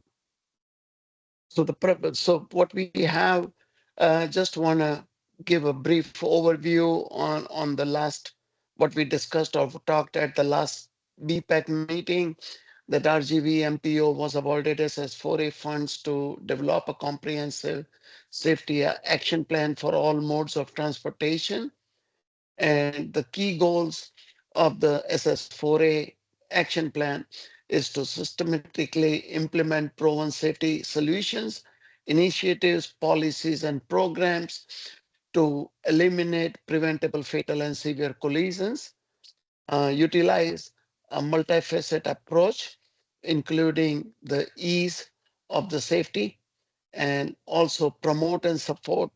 so what we have, just want to give a brief overview on the last what we discussed or talked at the last BPAC meeting. That RGV MPO was awarded as 4A funds to develop a comprehensive safety action plan for all modes of transportation. And the key goals of the SS4A action plan is to systematically implement proven safety solutions, initiatives, policies, and programs to eliminate preventable fatal and severe collisions, utilize a multifaceted approach, including the ease of the safety, and also promote and support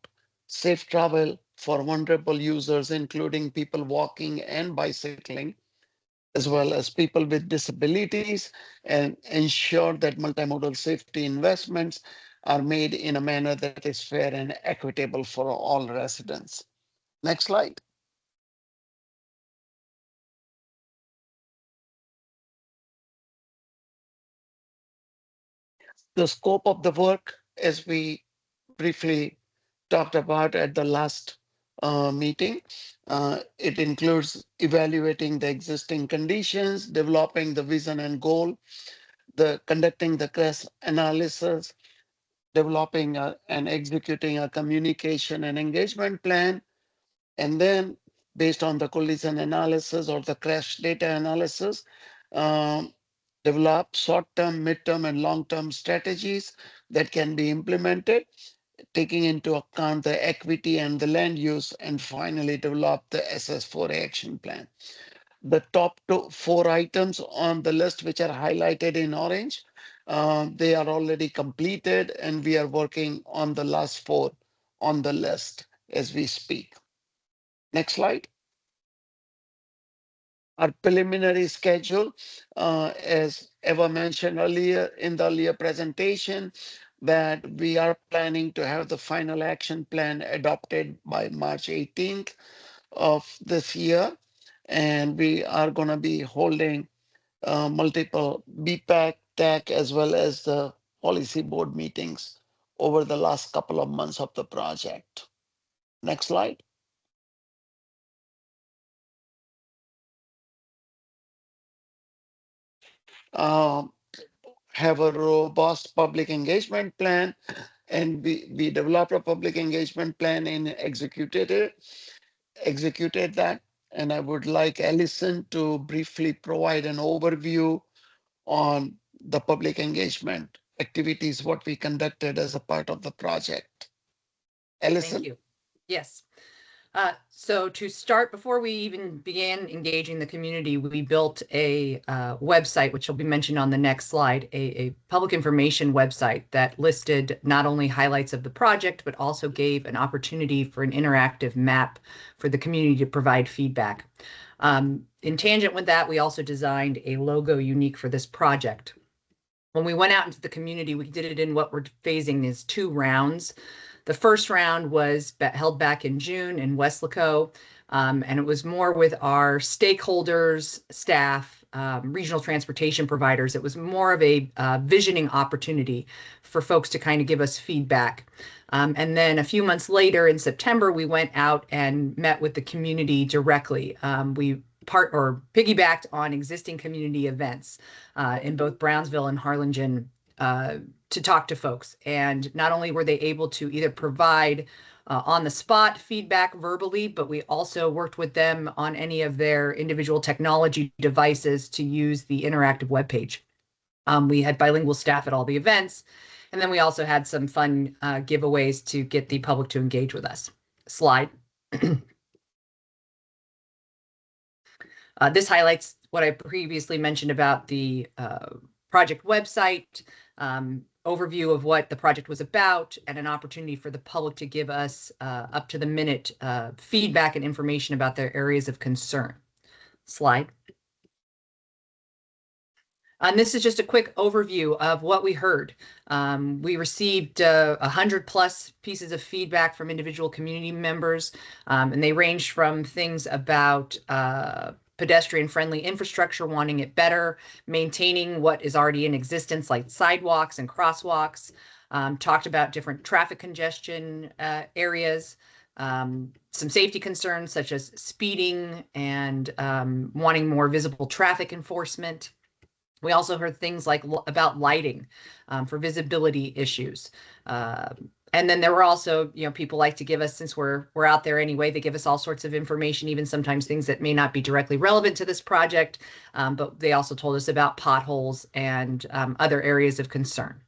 safe travel for vulnerable users, including people walking and bicycling, as well as people with disabilities, and ensure that multimodal safety investments are made in a manner that is fair and equitable for all residents. Next slide. The scope of the work, as we briefly talked about at the last meeting, it includes evaluating the existing conditions, developing the vision and goal, conducting the crash analysis, developing and executing a communication and engagement plan, and then based on the collision analysis or the crash data analysis, um, develop short-term, mid-term, and long-term strategies that can be implemented, taking into account the equity and the land use, and finally develop the SS4 action plan. The top four items on the list, which are highlighted in orange, they are already completed, and we are working on the last four on the list as we speak. Next slide. Our preliminary schedule, as Eva mentioned earlier in the earlier presentation, that we are planning to have the final action plan adopted by March 18th of this year. And we are going to be holding multiple BPAC, TAC, as well as the policy board meetings over the last couple of months of the project. Next slide. Have a robust public engagement plan, and we developed a public engagement plan and executed that. And I would like Allison to briefly provide an overview on the public engagement activities, what we conducted as a part of the project. Allison? Thank you. Yes. So to start, before we even began engaging the community, we built a website, which will be mentioned on the next slide, a public information website that listed not only highlights of the project, but also gave an opportunity for an interactive map for the community to provide feedback. In tangent with that, we also designed a logo unique for this project. When we went out into the community, we did it in what we're phasing as 2 rounds. The first round was held back in June in Weslaco, and it was more with our stakeholders, staff, regional transportation providers. It was more of a visioning opportunity for folks to kind of give us feedback. And then a few months later in September, we went out and met with the community directly. We piggybacked on existing community events in both Brownsville and Harlingen to talk to folks. And not only were they able to either provide on the spot feedback verbally, but we also worked with them on any of their individual technology devices to use the interactive webpage. We had bilingual staff at all the events. And then we also had some fun giveaways to get the public to engage with us. Slide. This highlights what I previously mentioned about the project website, overview of what the project was about, and an opportunity for the public to give us up to the minute feedback and information about their areas of concern. Slide. And this is just a quick overview of what we heard. We received 100+ pieces of feedback from individual community members, and they ranged from things about pedestrian-friendly infrastructure, wanting it better, maintaining what is already in existence, like sidewalks and crosswalks, talked about different traffic congestion areas, some safety concerns such as speeding and wanting more visible traffic enforcement. We also heard things like about lighting for visibility issues. And then there were also, people like to give us, since we're out there anyway, they give us all sorts of information, even sometimes things that may not be directly relevant to this project, but they also told us about potholes and other areas of concern.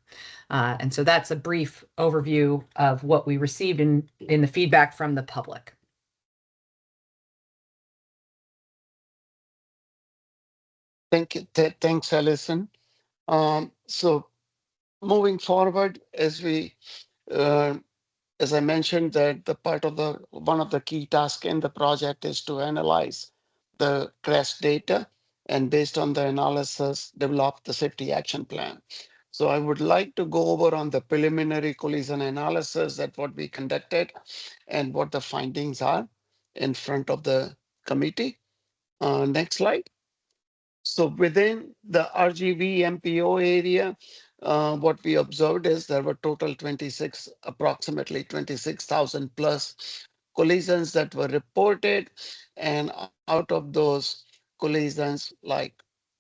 And so that's a brief overview of what we received in the feedback from the public. Thank you. Thanks, Alison. So moving forward, as I mentioned, that one of the key tasks in the project is to analyze the crash data, and based on the analysis, develop the safety action plan. So I would like to go over on the preliminary collision analysis that what we conducted and what the findings are in front of the committee. Next slide. So within the RGV MPO area, what we observed is there were total approximately 26,000 plus collisions that were reported. And out of those collisions, like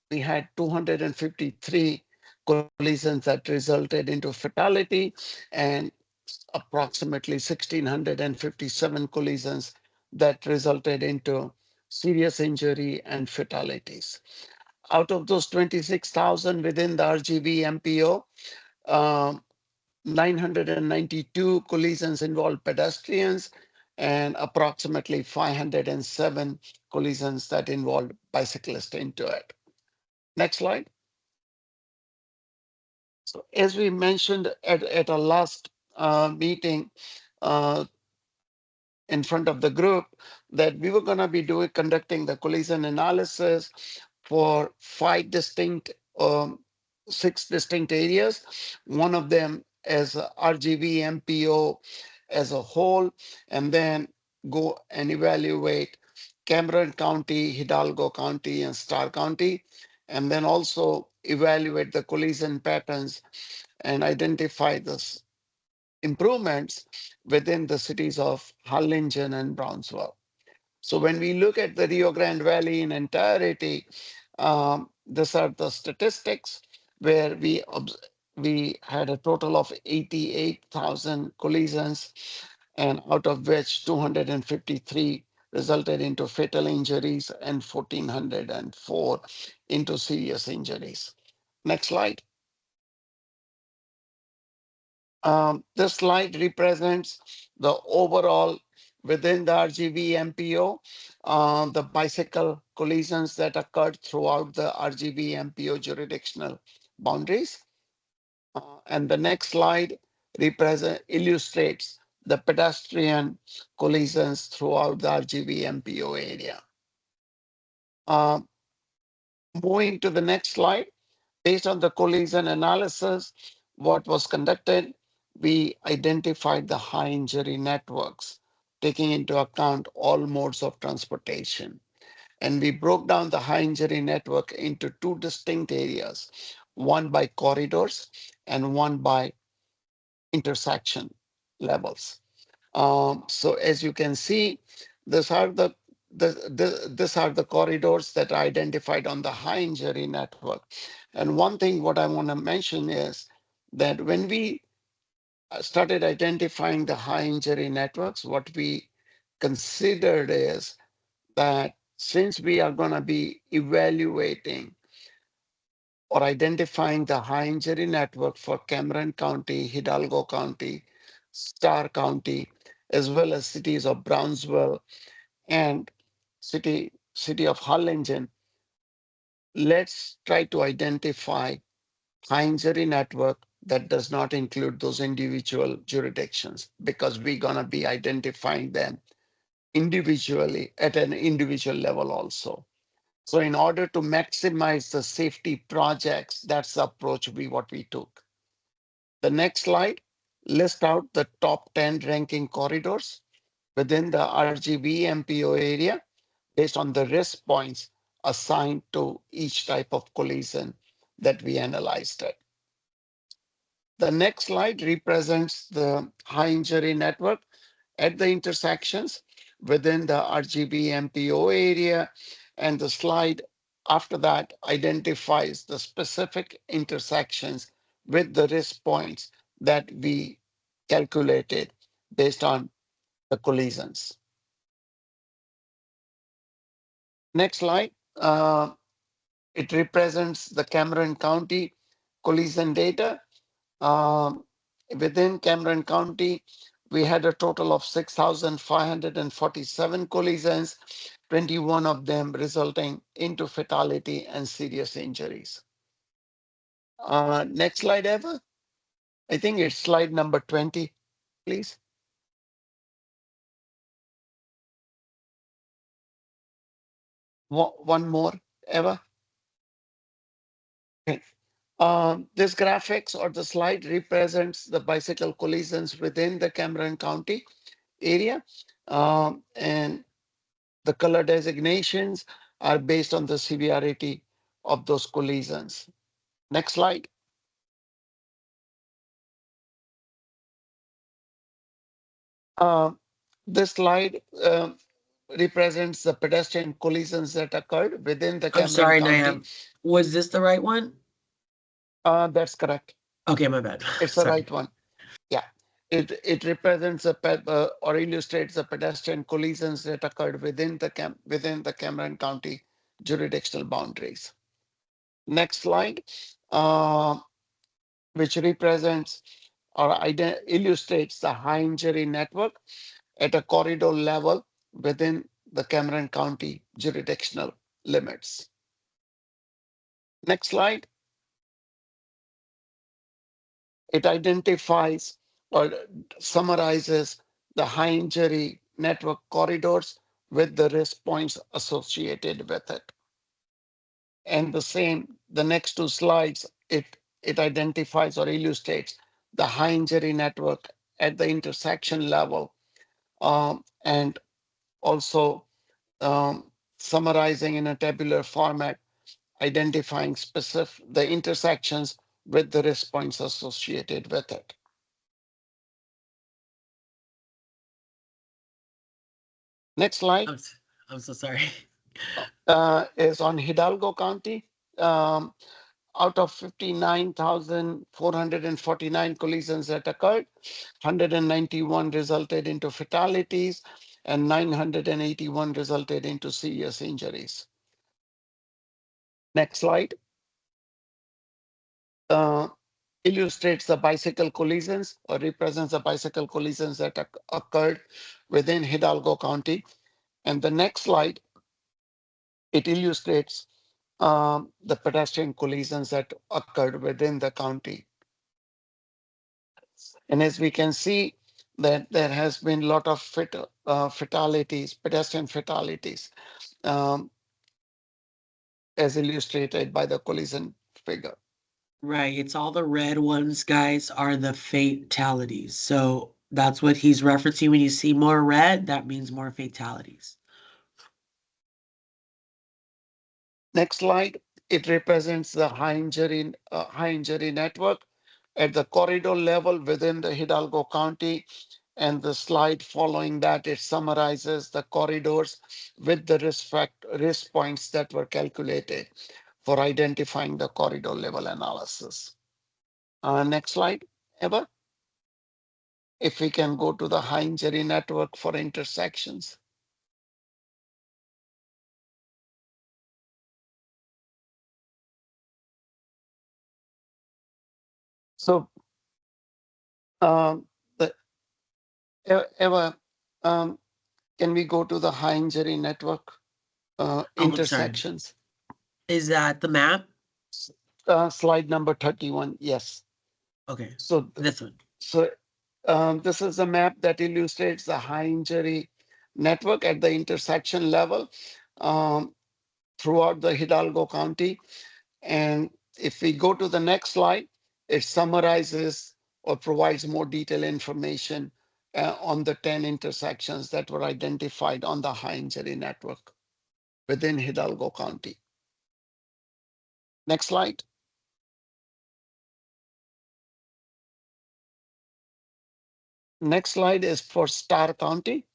we had 253 collisions that resulted into fatality and approximately 1,657 collisions that resulted into serious injury and fatalities. Out of those 26,000 within the RGV MPO, 992 collisions involved pedestrians and approximately 507 collisions that involved bicyclists into it. Next slide. So as we mentioned at our last meeting, in front of the group, that we were going to be conducting the collision analysis for 6 distinct areas. One of them as RGV MPO as a whole, and then go and evaluate Cameron County, Hidalgo County, and Starr County, and then also evaluate the collision patterns and identify the improvements within the cities of Harlingen and Brownsville. So when we look at the Rio Grande Valley in entirety, these are the statistics where we had a total of 88,000 collisions, and out of which 253 resulted into fatal injuries and 1,404 into serious injuries. Next slide. This slide represents the overall within the RGB MPO, the bicycle collisions that occurred throughout the RGB MPO jurisdictional boundaries. And the next slide illustrates the pedestrian collisions throughout the RGB MPO area. Moving to the next slide, based on the collision analysis, what was conducted, we identified the high injury networks, taking into account all modes of transportation. And we broke down the high injury network into two distinct areas, one by corridors and one by intersection levels. So as you can see, these are these are the corridors that are identified on the high injury network. And one thing what I want to mention is that when we started identifying the high injury networks, what we considered is that since we are going to be evaluating or identifying the high injury network for Cameron County, Hidalgo County, Starr County, as well as cities of Brownsville and city of Harlingen, let's try to identify high injury network that does not include those individual jurisdictions, because we're going to be identifying them individually at an individual level also. So in order to maximize the safety projects, that's the approach what we took. The next slide lists out the top 10 ranking corridors within the RGB MPO area based on the risk points assigned to each type of collision that we analyzed it. The next slide represents the high injury network at the intersections within the RGB MPO area, and the slide after that identifies the specific intersections with the risk points that we calculated based on the collisions. Next slide. It represents the Cameron County collision data. Within Cameron County, we had a total of 6,547 collisions, 21 of them resulting into fatality and serious injuries. Next slide, Eva. I think it's slide number 20, please. One more, Eva. Okay. This graphics or the slide represents the bicycle collisions within the Cameron County area. And the color designations are based on the severity of those collisions. Next slide. This slide represents the pedestrian collisions that occurred within the Cameron I'm sorry, County. Nayab. Was this the right one? That's correct. Okay, my bad. It's the Sorry. right one. Yeah. It represents or illustrates the pedestrian collisions that occurred within the Cameron County jurisdictional boundaries. Next slide, which represents or illustrates the high injury network at a corridor level within the Cameron County jurisdictional limits. Next slide. It identifies or summarizes the high injury network corridors with the risk points associated with it. And the next two slides, it identifies or illustrates the high injury network at the intersection level, and also summarizing in a tabular format, identifying the intersections with the risk points associated with it. Next slide I'm so sorry. is on Hidalgo County. Out of 59,449 collisions that occurred, 191 resulted into fatalities and 981 resulted into serious injuries. Next slide. illustrates the bicycle collisions or represents the bicycle collisions that occurred within Hidalgo County. And the next slide, it illustrates the pedestrian collisions that occurred within the county. And as we can see, that there has been a lot of fatalities, pedestrian fatalities, um, as illustrated by the collision figure. Right, it's all the red ones, guys, are the fatalities. So that's what he's referencing. When you see more red, that means more fatalities. Next slide, it represents the high injury network at the corridor level within the Hidalgo County. And the slide following that, it summarizes the corridors with the risk points that were calculated for identifying the corridor level analysis. Next slide, Eva. If we can go to the high injury network for intersections. So the Eva, can we go to the high injury network I'm sorry. intersections? Is that the map? Slide number 31, yes. Okay, So, this one. so this is a map that illustrates the high injury network at the intersection level throughout the Hidalgo County. And if we go to the next slide, it summarizes or provides more detailed information on the 10 intersections that were identified on the high injury network within Hidalgo County. Next slide. Next slide is for Starr County.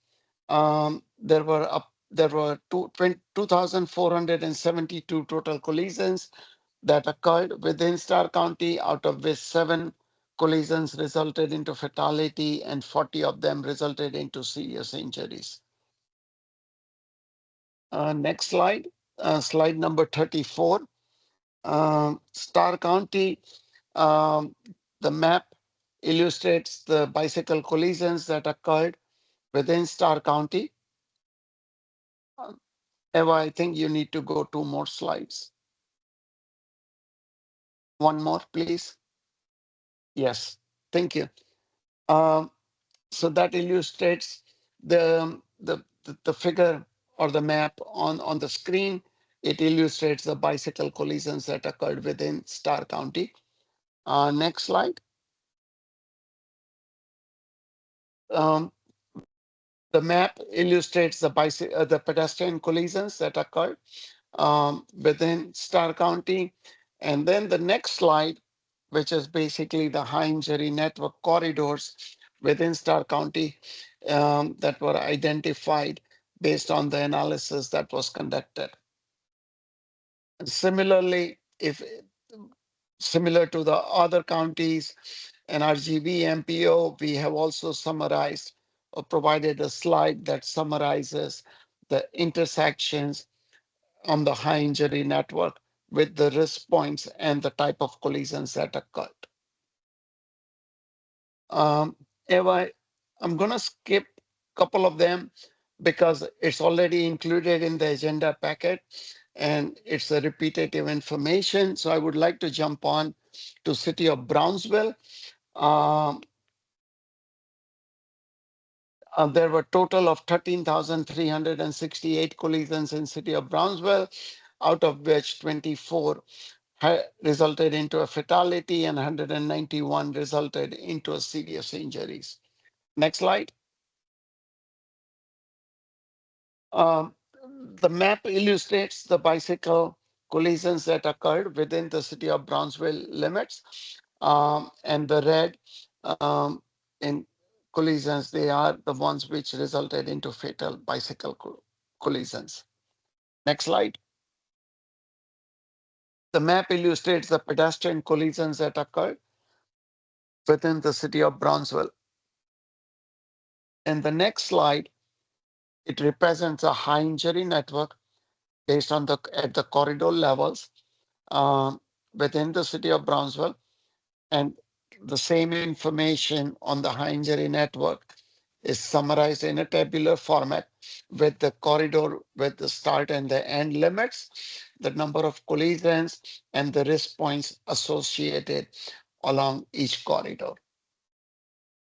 There were 2,472 total collisions that occurred within Starr County, out of which 7 collisions resulted into fatality and 40 of them resulted into serious injuries. Next slide, slide number 34. Starr County, the map illustrates the bicycle collisions that occurred within Starr County. Eva, I think you need to go 2 more slides. One more, please. Yes, thank you. So that illustrates the figure or the map on the screen. It illustrates the bicycle collisions that occurred within Starr County. Next slide. The map illustrates the pedestrian collisions that occurred within Starr County. And then the next slide, which is basically the high injury network corridors within Starr County that were identified based on the analysis that was conducted. Similarly, similar to the other counties, NRGV, MPO, we have also summarized or provided a slide that summarizes the intersections on the high injury network with the risk points and the type of collisions that occurred. Eva, I'm going to skip a couple of them because it's already included in the agenda packet and it's a repetitive information. So I would like to jump on to City of Brownsville. There were a total of 13,368 collisions in City of Brownsville, out of which 24 resulted into a fatality and 191 resulted into serious injuries. Next slide. The map illustrates the bicycle collisions that occurred within the City of Brownsville limits. And the red in collisions, they are the ones which resulted into fatal bicycle collisions. Next slide. The map illustrates the pedestrian collisions that occurred within the City of Brownsville. In the next slide, it represents a high injury network based on at the corridor levels within the City of Brownsville. And the same information on the high injury network is summarized in a tabular format with the corridor with the start and the end limits, the number of collisions, and the risk points associated along each corridor.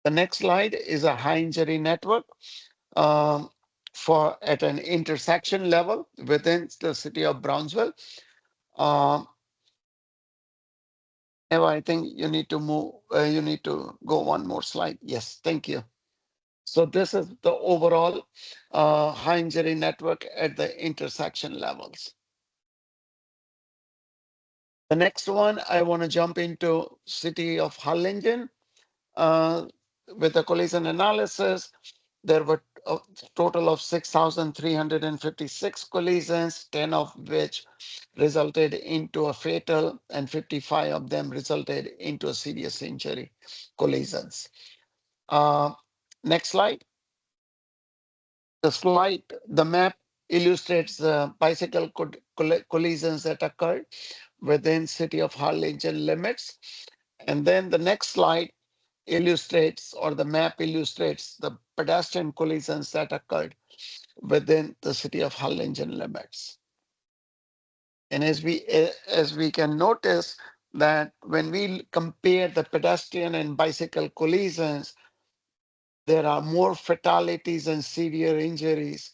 The next slide is a high injury network for at an intersection level within the city of Brownsville. Eva, I think you need to move, you need to go one more slide. Yes, thank you. So this is the overall high injury network at the intersection levels. The next one, I want to jump into city of Harlingen. With the collision analysis, there were a total of 6,356 collisions, 10 of which resulted into a fatal and 55 of them resulted into a serious injury collisions. Next slide. The map illustrates the bicycle collisions that occurred within city of Harlingen limits. And then the next slide illustrates, or the map illustrates, the pedestrian collisions that occurred within the city of Harlingen limits. And as we can notice that when we compare the pedestrian and bicycle collisions, there are more fatalities and severe injuries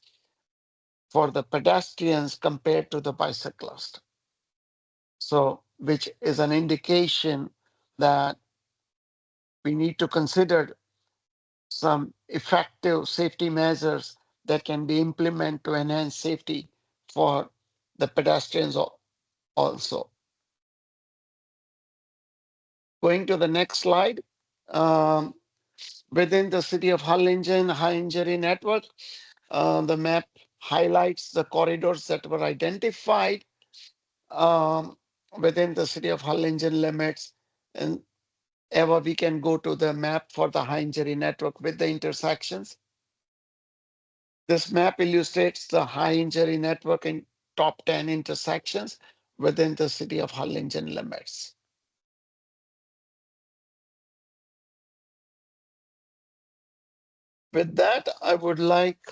for the pedestrians compared to the bicyclist. So, which is an indication that we need to consider some effective safety measures that can be implemented to enhance safety for the pedestrians also. Going to the next slide. Within the city of Harlingen high injury network, the map highlights the corridors that were identified within the city of Harlingen limits. And Eva, we can go to the map for the high injury network with the intersections. This map illustrates the high injury network in top 10 intersections within the city of Harlingen limits. With that, I would like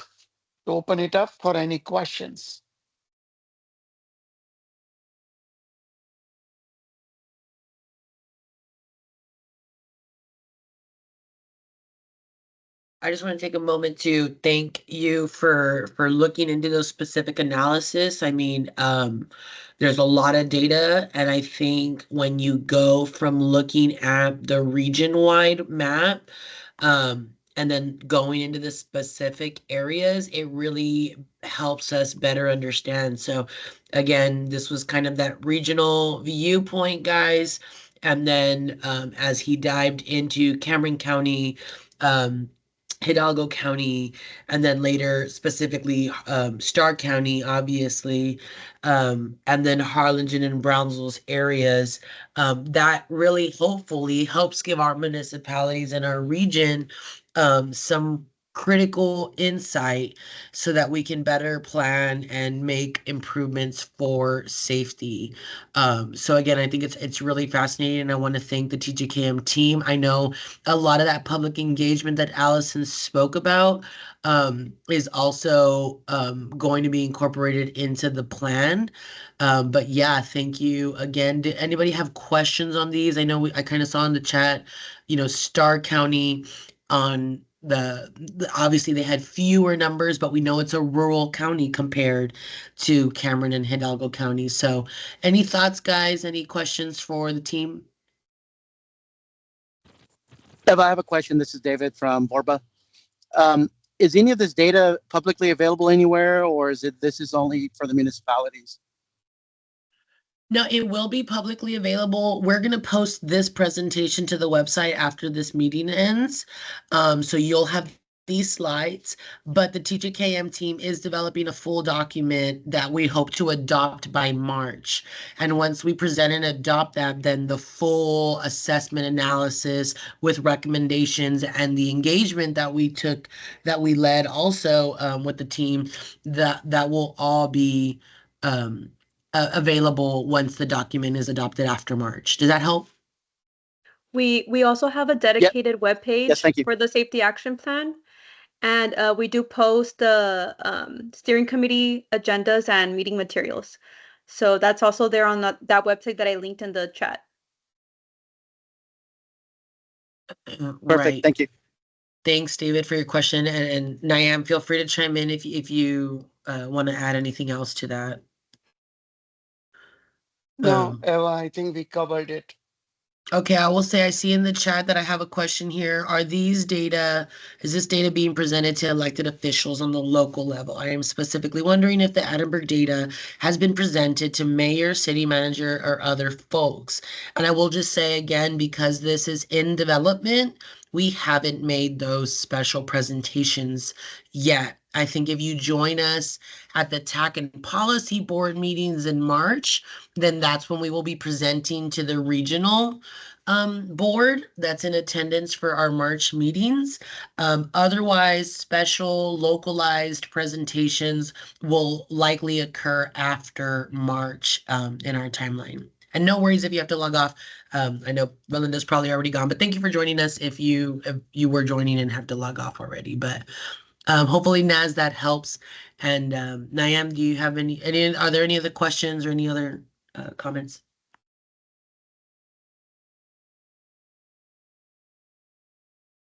to open it up for any questions. I just want to take a moment to thank you for looking into those specific analysis. I mean, there's a lot of data, and I think when you go from looking at the region-wide map, and then going into the specific areas, it really helps us better understand. So again, this was kind of that regional viewpoint, guys. And then as he dived into Cameron County, Hidalgo County, and then later specifically Starr County, obviously, and then Harlingen and Brownsville's areas. That really hopefully helps give our municipalities and our region some critical insight so that we can better plan and make improvements for safety. So again, I think it's really fascinating, and I want to thank the TGKM team. I know a lot of that public engagement that Allison spoke about is also going to be incorporated into the plan. But yeah, thank you again. Did anybody have questions on these? I know I kind of saw in the chat, Starr County on obviously they had fewer numbers, but we know it's a rural county compared to Cameron and Hidalgo counties. So any thoughts, guys? Any questions for the team? Eva, I have a question. This is David from Borba. Is any of this data publicly available anywhere, or this is only for the municipalities? No, it will be publicly available. We're going to post this presentation to the website after this meeting ends. So you'll have these slides, but the TGKM team is developing a full document that we hope to adopt by March. And once we present and adopt that, then the full assessment analysis with recommendations and the engagement that we led also with the team, that will all be available once the document is adopted after March. Does that help? We also have a dedicated Yes, webpage thank you. for the safety action plan. And we do post the steering committee agendas and meeting materials. So that's also there on that website that I linked in the chat. Perfect. Right. Thank you. Thanks, David, for your question. And Niam, feel free to chime in if you want to add anything else to that. No, Eva, I think we covered it. Okay, I will say I see in the chat that I have a question here. Is this data being presented to elected officials on the local level? I am specifically wondering if the Edinburgh data has been presented to mayor, city manager, or other folks. And I will just say again, because this is in development, we haven't made those special presentations yet. I think if you join us at the TAC and Policy Board meetings in March, then that's when we will be presenting to the regional board that's in attendance for our March meetings. Otherwise, special localized presentations will likely occur after March in our timeline. And no worries if you have to log off. I know Belinda's probably already gone, but thank you for joining us if you were joining and have to log off already. But hopefully, Naz, that helps. And Niam, do you have are there any other questions or any other comments?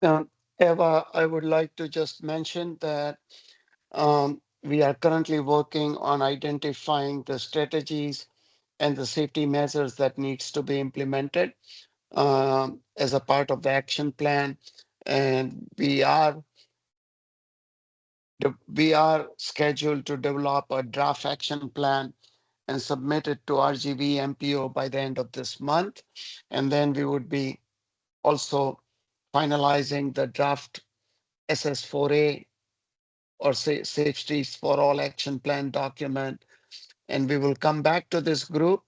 Eva, I would like to just mention that we are currently working on identifying the strategies and the safety measures that needs to be implemented as a part of the action plan. And we are scheduled to develop a draft action plan and submit it to RGV MPO by the end of this month. And then we would be also finalizing the draft SS4A or Safe Streets for All action plan document. And we will come back to this group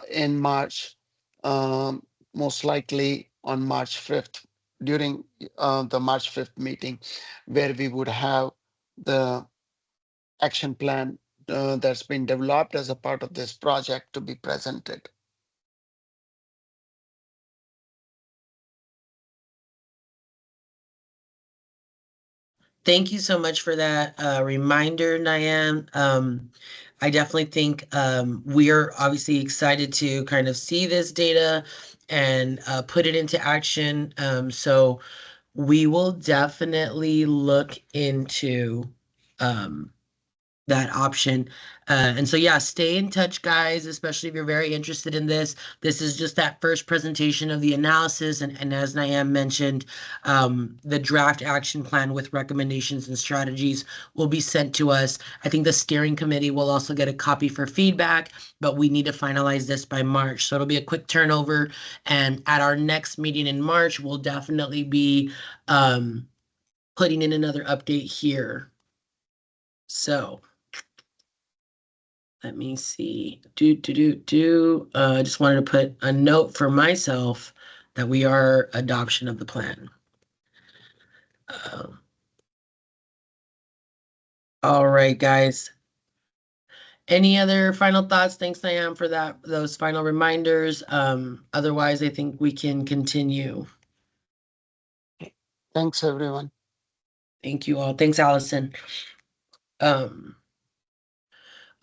in March, most likely on March 5th, during the March 5th meeting, where we would have the action plan that's been developed as a part of this project to be presented. Thank you so much for that reminder, Niam. I definitely think we are obviously excited to kind of see this data and put it into action. So we will definitely look into that option. And so, yeah, stay in touch, guys, especially if you're very interested in this. This is just that first presentation of the analysis. And as Niam mentioned, the draft action plan with recommendations and strategies will be sent to us. I think the steering committee will also get a copy for feedback, but we need to finalize this by March. So it'll be a quick turnover. And at our next meeting in March, we'll definitely be putting in another update here. So let me see. I just wanted to put a note for myself that we are adoption of the plan. All right, guys. Any other final thoughts? Thanks, Niam, for those final reminders. Otherwise, I think we can continue. Thanks, everyone. Thank you all. Thanks, Allison.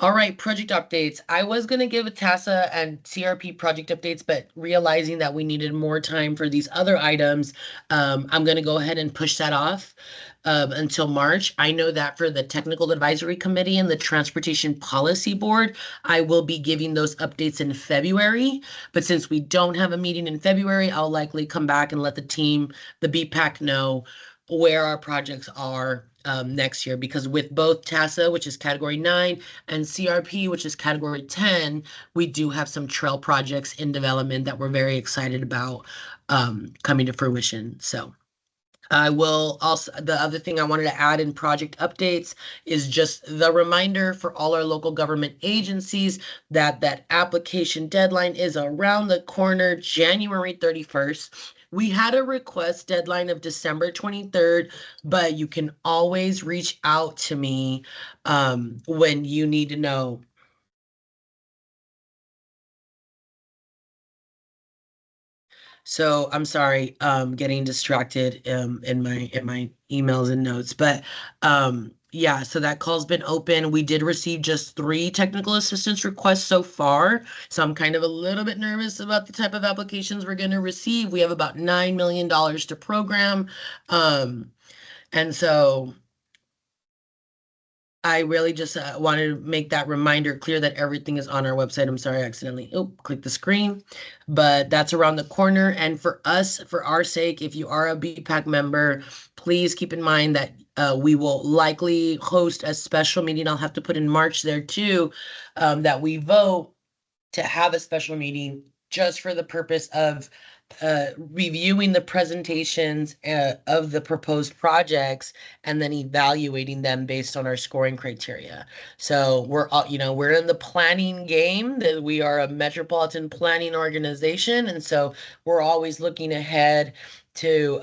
All right, project updates. I was going to give TASA and CRP project updates, but realizing that we needed more time for these other items, I'm going to go ahead and push that off until March. I know that for the Technical Advisory Committee and the Transportation Policy Board, I will be giving those updates in February. But since we don't have a meeting in February, I'll likely come back and let the team, the BPAC, know where our projects are next year, because with both TASA, which is category 9, and CRP, which is category 10, we do have some trail projects in development that we're very excited about coming to fruition. So I will also, the other thing I wanted to add in project updates is just the reminder for all our local government agencies that that application deadline is around the corner, January 31st. We had a request deadline of December 23rd, but you can always reach out to me when you need to know. So I'm sorry, getting distracted in my emails and notes, but yeah, so that call's been open. We did receive just 3 technical assistance requests so far. So I'm kind of a little bit nervous about the type of applications we're going to receive. We have about $9 million to program. And so I really just wanted to make that reminder clear that everything is on our website. I'm sorry, I accidentally clicked the screen, but that's around the corner. And for us, for our sake, if you are a BPAC member, please keep in mind that we will likely host a special meeting. I'll have to put in March there too, that we vote to have a special meeting just for the purpose of reviewing the presentations of the proposed projects and then evaluating them based on our scoring criteria. So we're all, we're in the planning game, that we are a metropolitan planning organization. And so we're always looking ahead to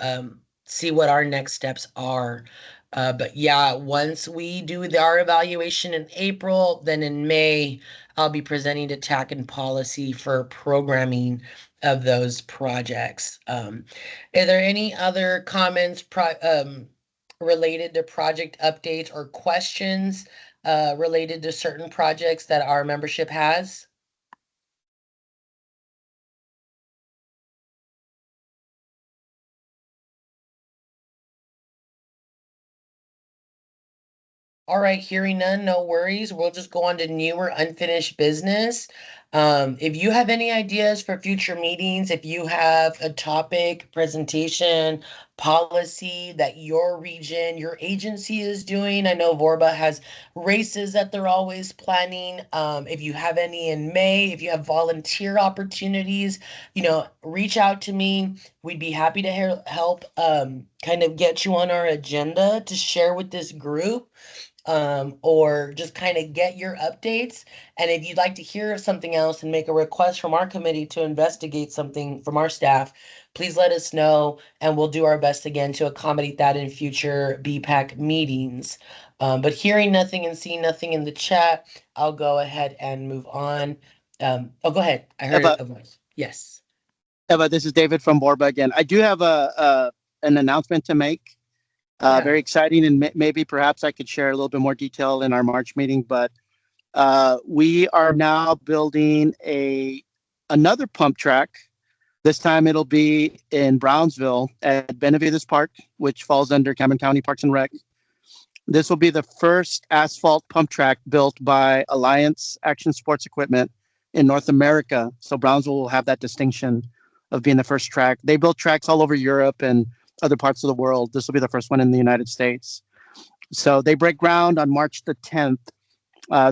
see what our next steps are. But yeah, once we do our evaluation in April, then in May, I'll be presenting to TAC and policy for programming of those projects. Are there any other comments related to project updates or questions related to certain projects that our membership has? All right, hearing none, no worries. We'll just go on to newer unfinished business. If you have any ideas for future meetings, if you have a topic, presentation, policy that your region, your agency is doing, I know Vorba has races that they're always planning. If you have any in May, if you have volunteer opportunities, reach out to me. We'd be happy to help kind of get you on our agenda to share with this group, or just kind of get your updates. And if you'd like to hear of something else and make a request from our committee to investigate something from our staff, please let us know, and we'll do our best again to accommodate that in future BPAC meetings. But hearing nothing and seeing nothing in the chat, I'll go ahead and move on. Go ahead. I heard Eva, a voice. Yes. Eva, this is David from Borba again. I do have an announcement to make. Yeah. Very exciting, and maybe perhaps I could share a little bit more detail in our March meeting. But we are now building another pump track. This time it'll be in Brownsville at Benavides Park, which falls under Cameron County Parks and Rec. This will be the first asphalt pump track built by Alliance Action Sports Equipment in North America. So Brownsville will have that distinction of being the first track. They built tracks all over Europe and other parts of the world. This will be the first one in the United States. So they break ground on March the 10th.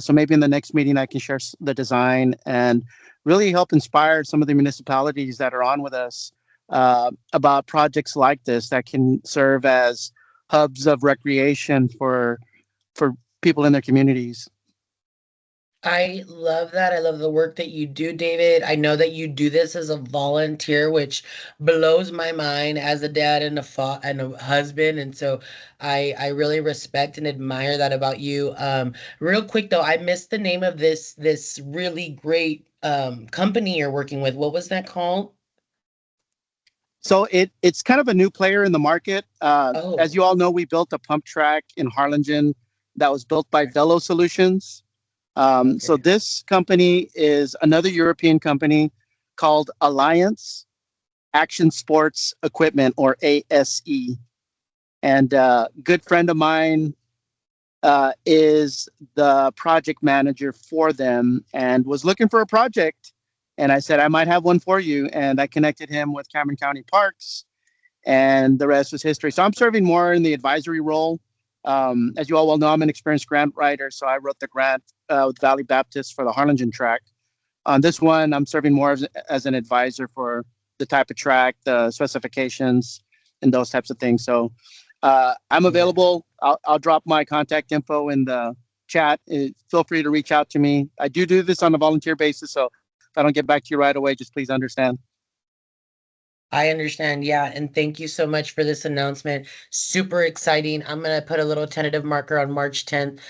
So maybe in the next meeting, I can share the design and really help inspire some of the municipalities that are on with us about projects like this that can serve as hubs of recreation for people in their communities. I love that. I love the work that you do, David. I know that you do this as a volunteer, which blows my mind as a dad and a husband. And so I really respect and admire that about you. Real quick though, I missed the name of this really great company you're working with. What was that called? So it's kind of a new player in the market. Oh, As you all know, we built a pump track in Harlingen that was built by Velo Solutions. So okay. this company is another European company called Alliance Action Sports Equipment, or ASE. And a good friend of mine is the project manager for them and was looking for a project. And I said, I might have one for you. And I connected him with Cameron County Parks, and the rest was history. So I'm serving more in the advisory role. As you all well know, I'm an experienced grant writer. So I wrote the grant with Valley Baptist for the Harlingen track. On this one, I'm serving more as an advisor for the type of track, the specifications, and those types of things. So I'm available. I'll drop my contact info in the chat. Feel free to reach out to me. I do this on a volunteer basis. So if I don't get back to you right away, just please understand. I understand. Yeah. And thank you so much for this announcement. Super exciting. I'm going to put a little tentative marker on March 10th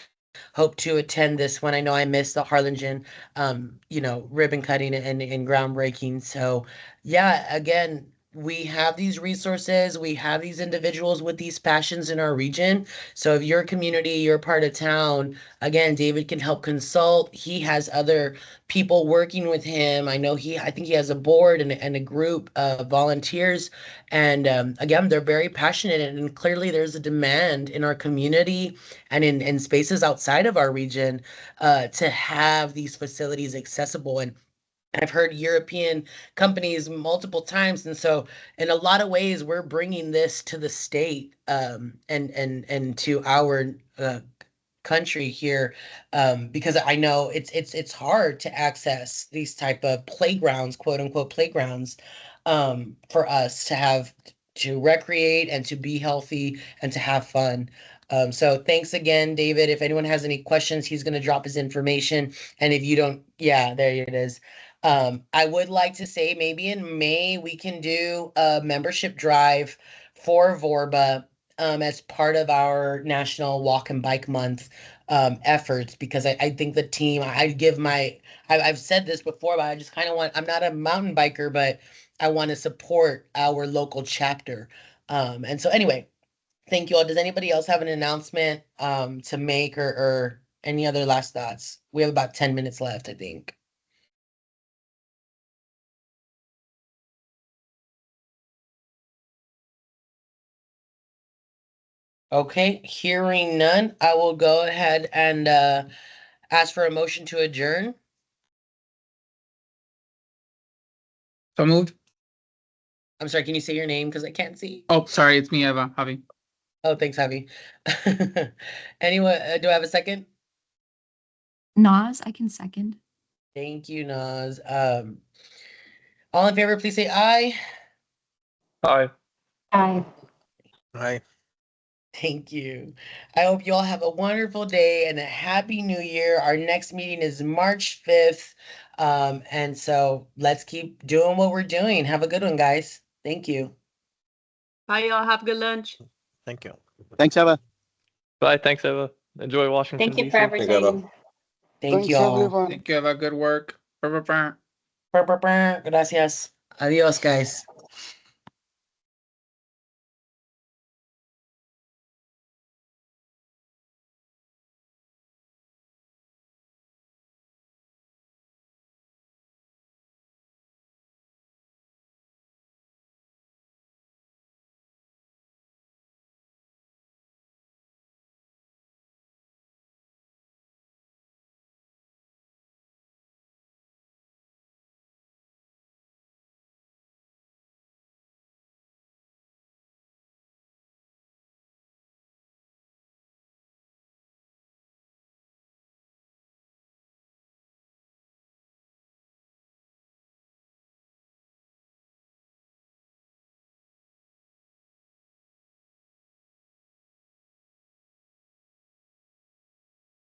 hope to attend this one. I know I missed the Harlingen, ribbon cutting and groundbreaking. So, yeah, again, we have these resources, we have these individuals with these passions in our region. So, if your community, you're part of town, again, David can help consult. He has other people working with him. I think he has a board and a group of volunteers. And again, they're very passionate, and clearly there's a demand in our community and in spaces outside of our region to have these facilities accessible. And I've heard European companies multiple times, and so in a lot of ways, we're bringing this to the state and to our country here, because I know it's hard to access these type of playgrounds, quote unquote playgrounds, for us to have to recreate and to be healthy and to have fun. So thanks again, David. If anyone has any questions, he's going to drop his information. And if you don't, yeah, there it is. I would like to say maybe in May we can do a membership drive for Vorba as part of our National Walk and Bike Month efforts, because I think the team, I've said this before, but I just kind of I'm not a mountain biker, but I want to support our local chapter. And so anyway, thank you all. Does anybody else have an announcement to make, or any other last thoughts? We have about 10 minutes left, I think. Okay, hearing none, I will go ahead and ask for a motion to adjourn. So moved. I'm sorry, can you say your name because I can't see? Oh, sorry, it's me, Eva. Javi. Oh, thanks, Javi. Anyone, do I have a second? Nas, I can second. Thank you, Naz. All in favor, please say aye. Aye. Aye. Aye. Thank you. I hope you all have a wonderful day and a happy new year. Our next meeting is March 5th. And so let's keep doing what we're doing. Have a good one, guys. Thank you. Bye, y'all. Have good lunch. Thank you. Thanks, Eva. Bye. Thanks, Eva. Enjoy Washington, Thank you D.C. for everything. Thank you Thanks, all. everyone. Thank you, Eva. Good work. Brr, brr, brr. Gracias. Adios, guys.